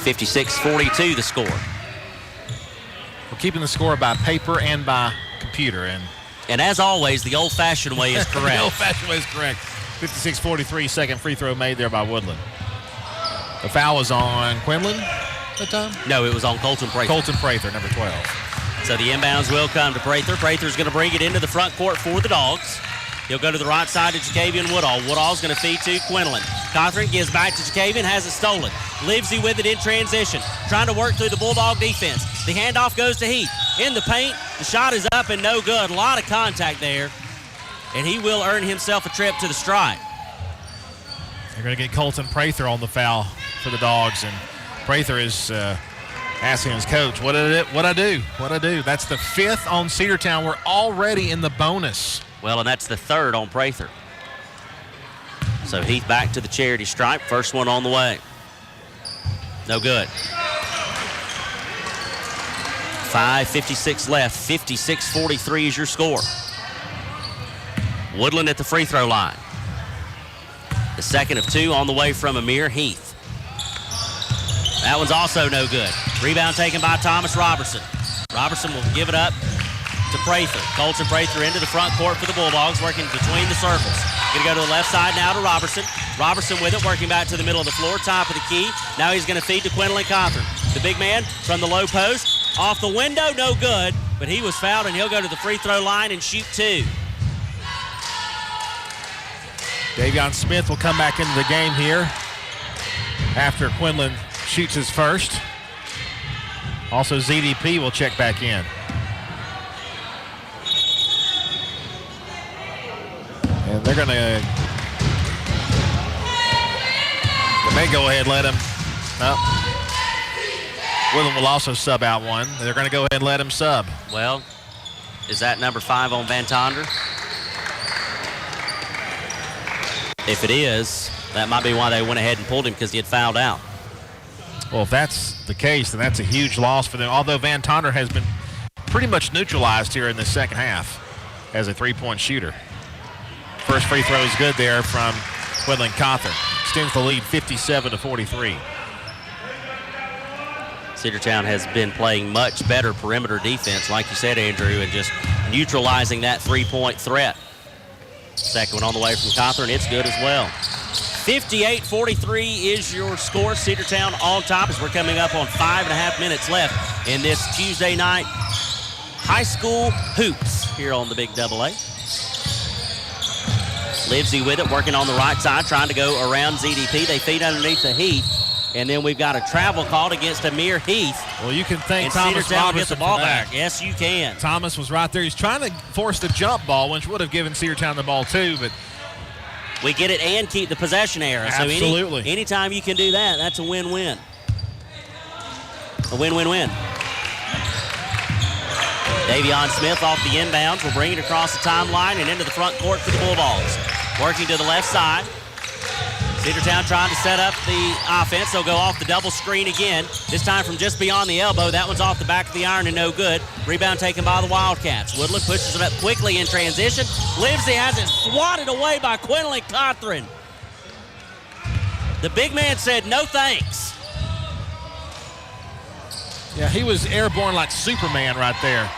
(56-42) the score. We're keeping the score by paper and by computer. And as always, the old-fashioned way is correct. The old-fashioned way is correct. 56-43, second free throw made there by Woodland. The foul was on Quinlan that time? No, it was on Colton Prather. Colton Prather, number 12. So the inbounds will come to Prather. Prather's going to bring it into the front court for the Dogs. He'll go to the right side to Jacavian Woodall. Woodall's going to feed to Quinlan. Cawthorn gives back to Jacavian, has it stolen. Livesey with it in transition, trying to work through the Bulldog defense. The handoff goes to Heath. In the paint, the shot is up and no good. A lot of contact there, and he will earn himself a trip to the stripe. They're going to get Colton Prather on the foul for the Dogs, and Prather is asking his coach, what I do? That's the 5th on Cedartown. We're already in the bonus. Well, and that's the 3rd on Prather. So Heath back to the charity stripe. First one on the way. No good. 5:56 left. 56-43 is your score. Woodland at the free throw line. The second of 2 on the way from Amir Heath. That one's also no good. Rebound taken by Thomas Robertson. Robertson will give it up to Prather. Colton Prather into the front court for the Bulldogs, working between the circles. Going to go to the left side now to Robertson. Robertson with it, working back to the middle of the floor, top of the key. Now he's going to feed to Quinlan Cawthorn. The big man from the low post. Off the window, no good, but he was fouled, and he'll go to the free throw line and shoot 2. Davion Smith will come back into the game here after Quinlan shoots his first. Also, ZDP will check back in. And they're going to, they may go ahead and let him, no. Woodland will also sub out one. They're going to go ahead and let him sub. Well, is that number 5 on Van Tonder? If it is, that might be why they went ahead and pulled him, because he had fouled out. Well, if that's the case, then that's a huge loss for them. Although Van Tonder has been pretty much neutralized here in the second half as a three-point shooter. First free throw is good there from Woodland Cawthorn. Extends the lead 57-43. Cedartown has been playing much better perimeter defense, like you said, Andrew, and just neutralizing that three-point threat. Second one on the way from Cawthorn. It's good as well. 58-43 is your score. Cedartown on top as we're coming up on 5.5 minutes left in this Tuesday night high school hoops here on the Big AA. Livesey with it, working on the right side, trying to go around ZDP. They feed underneath the Heath. And then we've got a travel called against Amir Heath. Well, you can thank and Thomas Cedartown Robertson gets the ball for that. back. Yes, you can. Thomas was right there. He's trying to force the jump ball, which would have given Cedartown the ball too, but we get it and keep the possession era. Absolutely. So anytime you can do that, that's a win-win. A win-win-win. Davion Smith off the inbounds will bring it across the timeline and into the front court for the Bulldogs. Working to the left side. Cedartown trying to set up the offense. They'll go off the double screen again, this time from just beyond the elbow. That one's off the back of the iron and no good. Rebound taken by the Wildcats. Woodland pushes it up quickly in transition. Livesey has it swatted away by Quinlan Cawthorn. The big man said no thanks. yeah, he was airborne like Superman right there.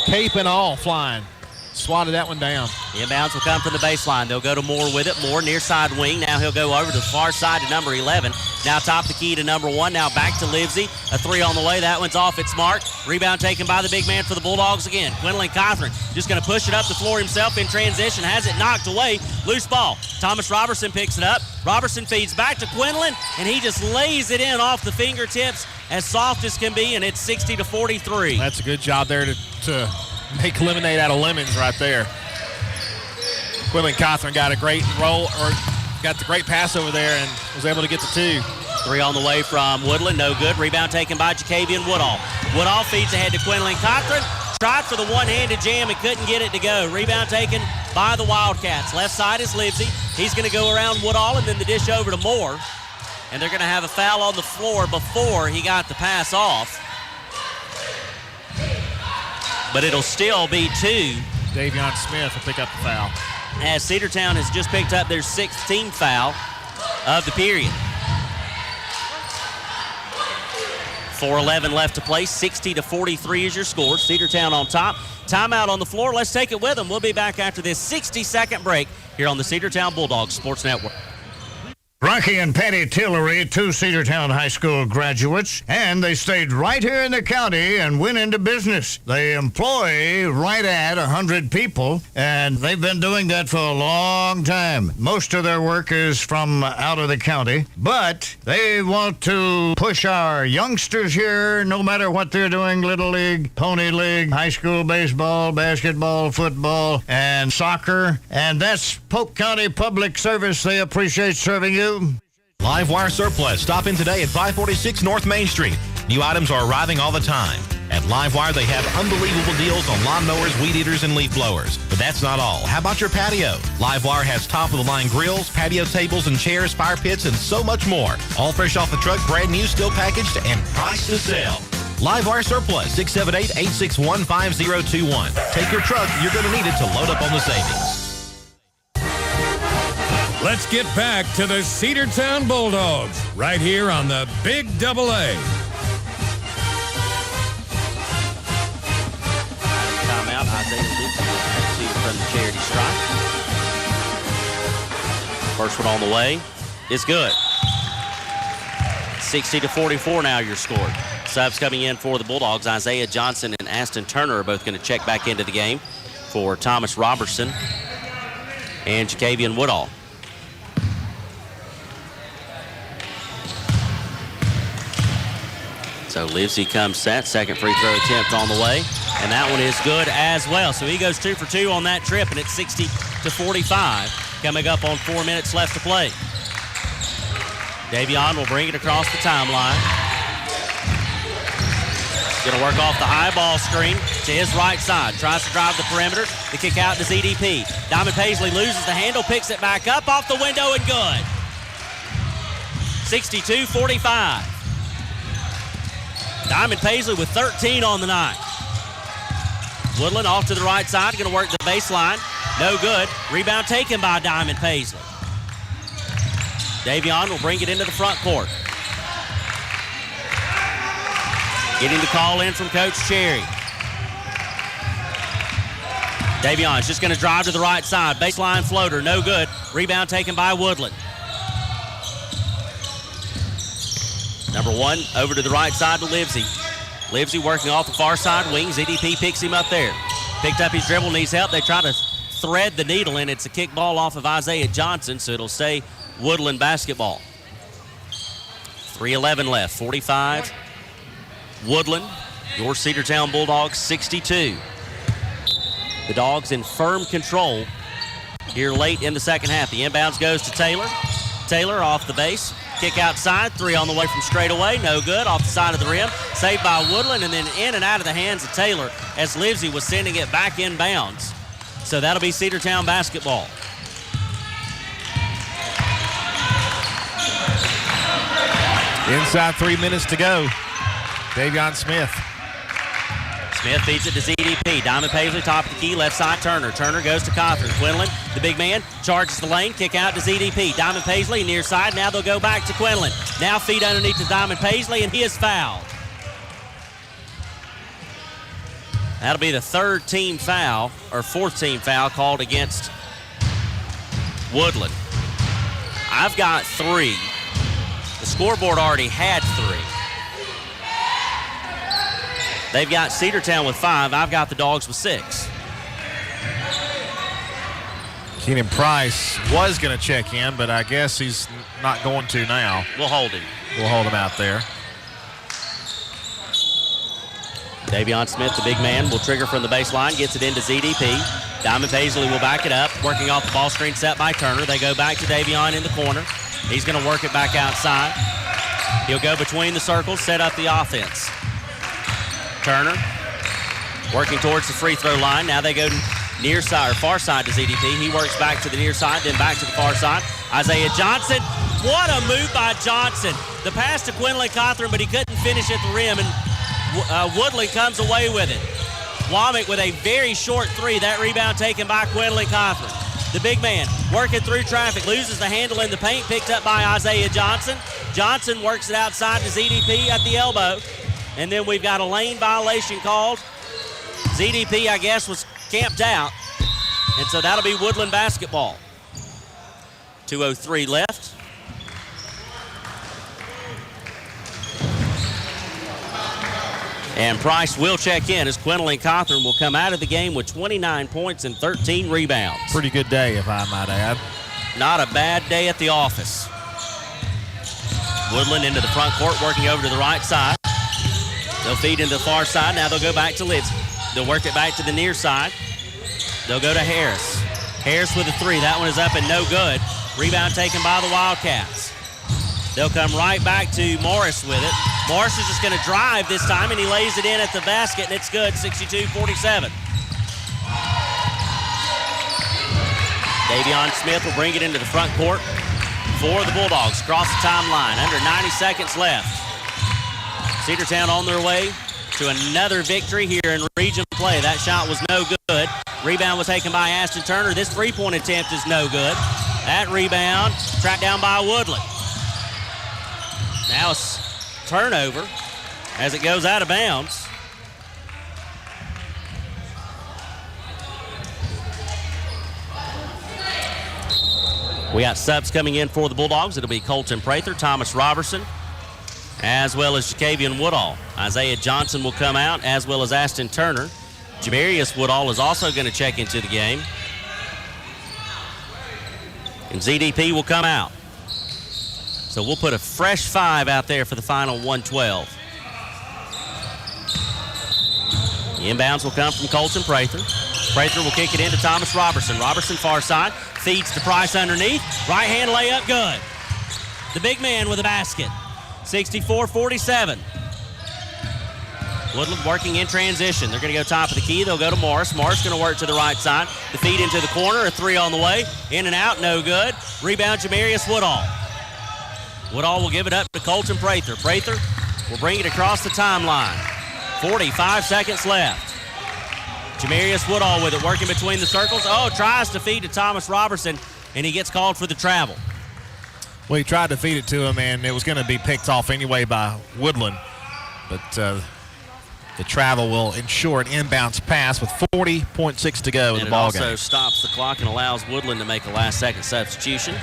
cape and all flying. Swatted that one down. Inbounds will come from the baseline. They'll go to Moore with it. Moore near side wing. Now he'll go over to the far side to number 11. Now top the key to number 1. Now back to Livesey. A 3 on the way. That one's off its mark. Rebound taken by the big man for the Bulldogs again. Quinlan Cothran just going to push it up the floor himself in transition. Has it knocked away. Loose ball. Thomas Robertson picks it up. Robertson feeds back to Quinlan, and he just lays it in off the fingertips as soft as can be, and it's 60-43. That's a good job there to make lemonade out of lemons right there. Quinlan Cothran got a great roll, or got the great pass over there and was able to get the 2. 3 on the way from Woodland, no good. Rebound taken by Jacavian Woodall. Woodall feeds ahead to Quinlan Cothran. Tried for the one-handed jam and couldn't get it to go. Rebound taken by the Wildcats. Left side is Livesey. He's going to go around Woodall and then the dish over to Moore. And they're going to have a foul on the floor before he got the pass off. But it'll still be 2. Davion Smith will pick up the foul. As Cedartown has just picked up their 16th foul of the period. 4:11 left to play. 60-43 is your score. Cedartown on top. Timeout on the floor. Let's take it with them. We'll be back after this 60-second break here on the Cedartown Bulldogs Sports Network. Rocky and Patty Tillery, 2 Cedartown High School graduates, and they stayed right here in the county and went into business. They employ right at 100 people, and they've been doing that for a long time. Most of their work is from out of the county, but they want to push our youngsters here, no matter what they're doing, Little League, Pony League, high school baseball, basketball, football, and soccer, and that's Polk County Public Service. They appreciate serving you. Live Wire Surplus. Stop in today at 546 North Main Street. New items are arriving all the time. At Live Wire, they have unbelievable deals on lawnmowers, weed eaters, and leaf blowers. But that's not all. How about your patio? Live Wire has top-of-the-line grills, patio tables and chairs, fire pits, and so much more. All fresh off the truck, brand new, still packaged, and priced to sell. Live Wire Surplus, 678-861-5021. Take your truck. You're going to need it to load up on the savings. Let's get back to the Cedartown Bulldogs right here on the Big Double A. Timeout. Isaiah Livesey from the charity stripe. First one on the way is good. 60-44 now your score. Subs coming in for the Bulldogs. Isaiah Johnson and Aston Turner are both going to check back into the game for Thomas Robertson and Jacavian Woodall. So Livesey comes set. Second free throw attempt on the way. And that one is good as well. So he goes 2 for 2 on that trip, and it's 60-45. Coming up on 4 minutes left to play. Davion will bring it across the timeline. Going to work off the high ball screen to his right side. Tries to drive the perimeter. The kick out to ZDP. Diamond Paisley loses the handle, picks it back up off the window and good. 62-45. Diamond Paisley with 13 on the night. Woodland off to the right side, going to work the baseline. No good. Rebound taken by Diamond Paisley. Davion will bring it into the front court. Getting the call in from Coach Cherry. Davion's just going to drive to the right side. Baseline floater, no good. Rebound taken by Woodland. Number 1 over to the right side to Livesey. Livesey working off the far side wing. ZDP picks him up there. Picked up his dribble, needs help. They try to thread the needle in. It's a kick ball off of Isaiah Johnson, so it'll stay Woodland basketball. 3:11 left, 45. Woodland, your Cedartown Bulldogs 62. The Dogs in firm control here late in the second half. The inbounds goes to Taylor. Taylor off the base. Kick outside, 3 on the way from straight away, no good, off the side of the rim. Saved by Woodland, and then in and out of the hands of Taylor as Livesey was sending it back inbounds. So that'll be Cedartown basketball. Inside 3 minutes to go. Davion Smith. Smith feeds it to ZDP. Diamond Paisley, top of the key, left side Turner. Turner goes to Cothran. Quinlan, the big man, charges the lane, kick out to ZDP. Diamond Paisley, near side. Now they'll go back to Quinlan. Now feed underneath to Diamond Paisley, and he is fouled. That'll be the third team foul, or fourth team foul called against Woodland. I've got 3. The scoreboard already had 3. They've got Cedartown with 5. I've got the Dogs with 6. Keenan Price was going to check in, but I guess he's not going to now. We'll hold him. We'll hold him out there. Davion Smith, the big man, will trigger from the baseline, gets it into ZDP. Diamond Paisley will back it up, working off the ball screen set by Turner. They go back to Davion in the corner. He's going to work it back outside. He'll go between the circles, set up the offense. Turner working towards the free throw line. Now they go near side or far side to ZDP. He works back to the near side, then back to the far side. Isaiah Johnson. What a move by Johnson. The pass to Quinlan Cothran, but he couldn't finish at the rim, and Woodland comes away with it. Womack with a very short 3. That rebound taken by Quinlan Cothran. The big man working through traffic, loses the handle in the paint, picked up by Isaiah Johnson. Johnson works it outside to ZDP at the elbow. And then we've got a lane violation called. ZDP, I guess, was camped out. And so that'll be Woodland basketball. 2:03 left. And Price will check in as Quinlan Cothran will come out of the game with 29 points and 13 rebounds. Pretty good day, if I might add. Not a bad day at the office. Woodland into the front court, working over to the right side. They'll feed into the far side. Now they'll go back to Lidsky. They'll work it back to the near side. They'll go to Harris. Harris with a 3. That one is up and no good. Rebound taken by the Wildcats. They'll come right back to Morris with it. Morris is just going to drive this time, and he lays it in at the basket, and it's good, 62-47. Davion Smith will bring it into the front court for the Bulldogs. Across the timeline, under 90 seconds left. Cedartown on their way to another victory here in region play. That shot was no good. Rebound was taken by Ashton Turner. This three-point attempt is no good. That rebound tracked down by Woodland. Now it's turnover as it goes out of bounds. We got subs coming in for the Bulldogs. It'll be Colton Prather, Thomas Robertson, as well as Jacavian Woodall. Isaiah Johnson will come out, as well as Ashton Turner. Jamarius Woodall is also going to check into the game. And ZDP will come out. So we'll put a fresh 5 out there for the final 112. The inbounds will come from Colton Prather. Prather will kick it into Thomas Robertson. Robertson far side, feeds to Price underneath. Right hand layup, good. The big man with a basket. 64-47. Woodland working in transition. They're going to go top of the key. They'll go to Morris. Morris going to work to the right side. The feed into the corner. A 3 on the way. In and out, no good. Rebound, Jamarius Woodall. Woodall will give it up to Colton Prather. Prather will bring it across the timeline. 45 seconds left. Jamarius Woodall with it, working between the circles. Oh, tries to feed to Thomas Robertson, and he gets called for the travel. Well, he tried to feed it to him, and it was going to be picked off anyway by Woodland. But the travel will ensure an inbounds pass with 40.6 to go in the ball game. And it also stops the clock and allows Woodland to make a last-second substitution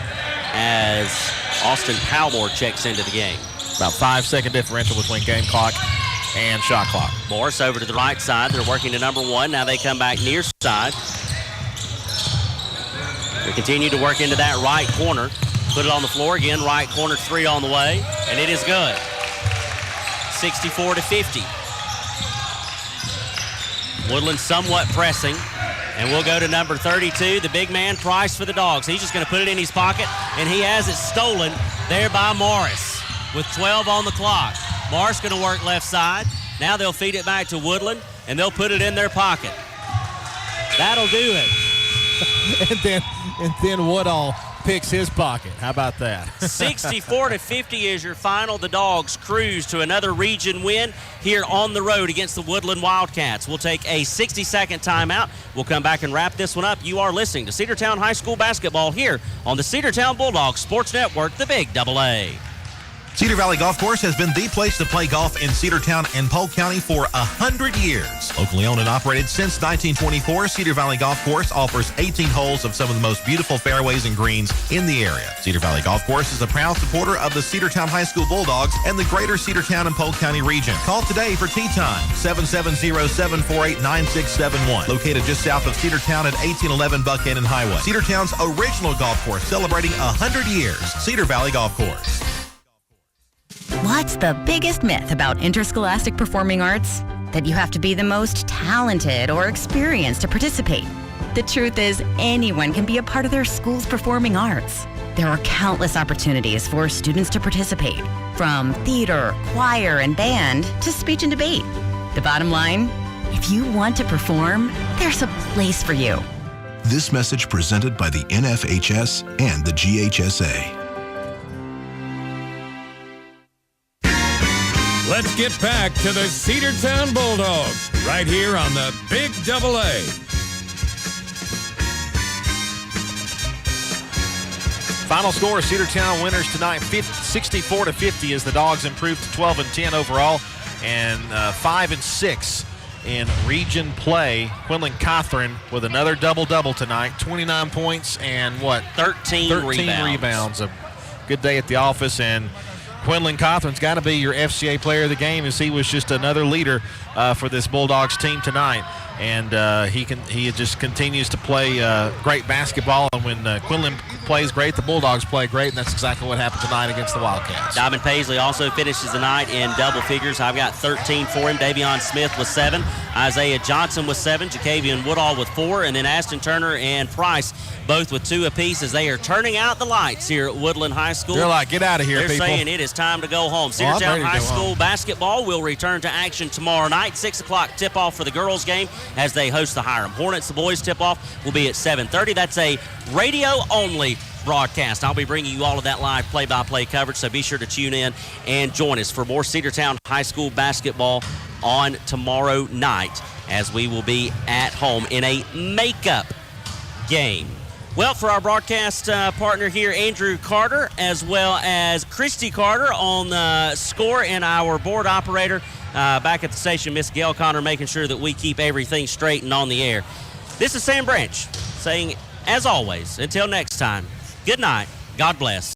as Austin Palmore checks into the game. About 5-second differential between game clock and shot clock. Morris over to the right side. They're working to number 1. Now they come back near side. They continue to work into that right corner. Put it on the floor again. Right corner 3 on the way, and it is good. 64-50. Woodland somewhat pressing, and we'll go to number 32, the big man, Price, for the Dogs. He's just going to put it in his pocket, and he has it stolen there by Morris with 12 on the clock. Morris going to work left side. Now they'll feed it back to Woodland, and they'll put it in their pocket. That'll do it. and then Woodall picks his pocket. How about that? 64-50 is your final. The Dogs cruise to another region win here on the road against the Woodland Wildcats. We'll take a 60-second timeout. We'll come back and wrap this one up. You are listening to Cedartown High School basketball here on the Cedartown Bulldogs Sports Network, the Big AA. Cedar Valley Golf Course has been the place to play golf in Cedartown and Polk County for 100 years. Locally owned and operated since 1924, Cedar Valley Golf Course offers 18 holes of some of the most beautiful fairways and greens in the area. Cedar Valley Golf Course is a proud supporter of the Cedartown High School Bulldogs and the greater Cedartown and Polk County region. Call today for tee time, 770-748-9671. Located just south of Cedartown at 1811 Buckhannon Highway. Cedartown's original golf course, celebrating 100 years. Cedar Valley Golf Course. What's the biggest myth about interscholastic performing arts? That you have to be the most talented or experienced to participate. The truth is, anyone can be a part of their school's performing arts. There are countless opportunities for students to participate, from theater, choir, and band to speech and debate. The bottom line, if you want to perform, there's a place for you. This message presented by the NFHS and the GHSA. Let's get back to the Cedartown Bulldogs right here on the Big Double A. Final score, Cedartown winners tonight, 64-50 as the Dogs improved to 12-10 overall and 5-6 in region play. Quinlan Cothran with another double-double tonight, 29 points and 13 rebounds. A good day at the office, and Quinlan Cothran's got to be your FCA player of the game, as he was just another leader for this Bulldogs team tonight. And he just continues to play great basketball. And when Quinlan plays great, the Bulldogs play great, and that's exactly what happened tonight against the Wildcats. Diamond Paisley also finishes the night in double figures. I've got 13 for him. Davion Smith with 7. Isaiah Johnson with 7. Jacavian Woodall with 4. And then Aston Turner and Price both with 2 apiece as they are turning out the lights here at Woodland High School. They're like, get out of here, They're people. saying it is time to go home. Cedartown High School basketball will return to action tomorrow night. 6 o'clock tip-off for the girls' game as they host the Hiram Hornets. The boys' tip-off will be at 7:30. That's a radio-only broadcast. I'll be bringing you all of that live play-by-play coverage, so be sure to tune in and join us for more Cedartown High School basketball on tomorrow night, as we will be at home in a makeup game. Well, for our broadcast partner here, Andrew Carter, as well as Christy Carter on the score, and our board operator back at the station, Miss Gail Connor, making sure that we keep everything straight and on the air. This is Sam Branch saying, as always, until next time, good night. God bless.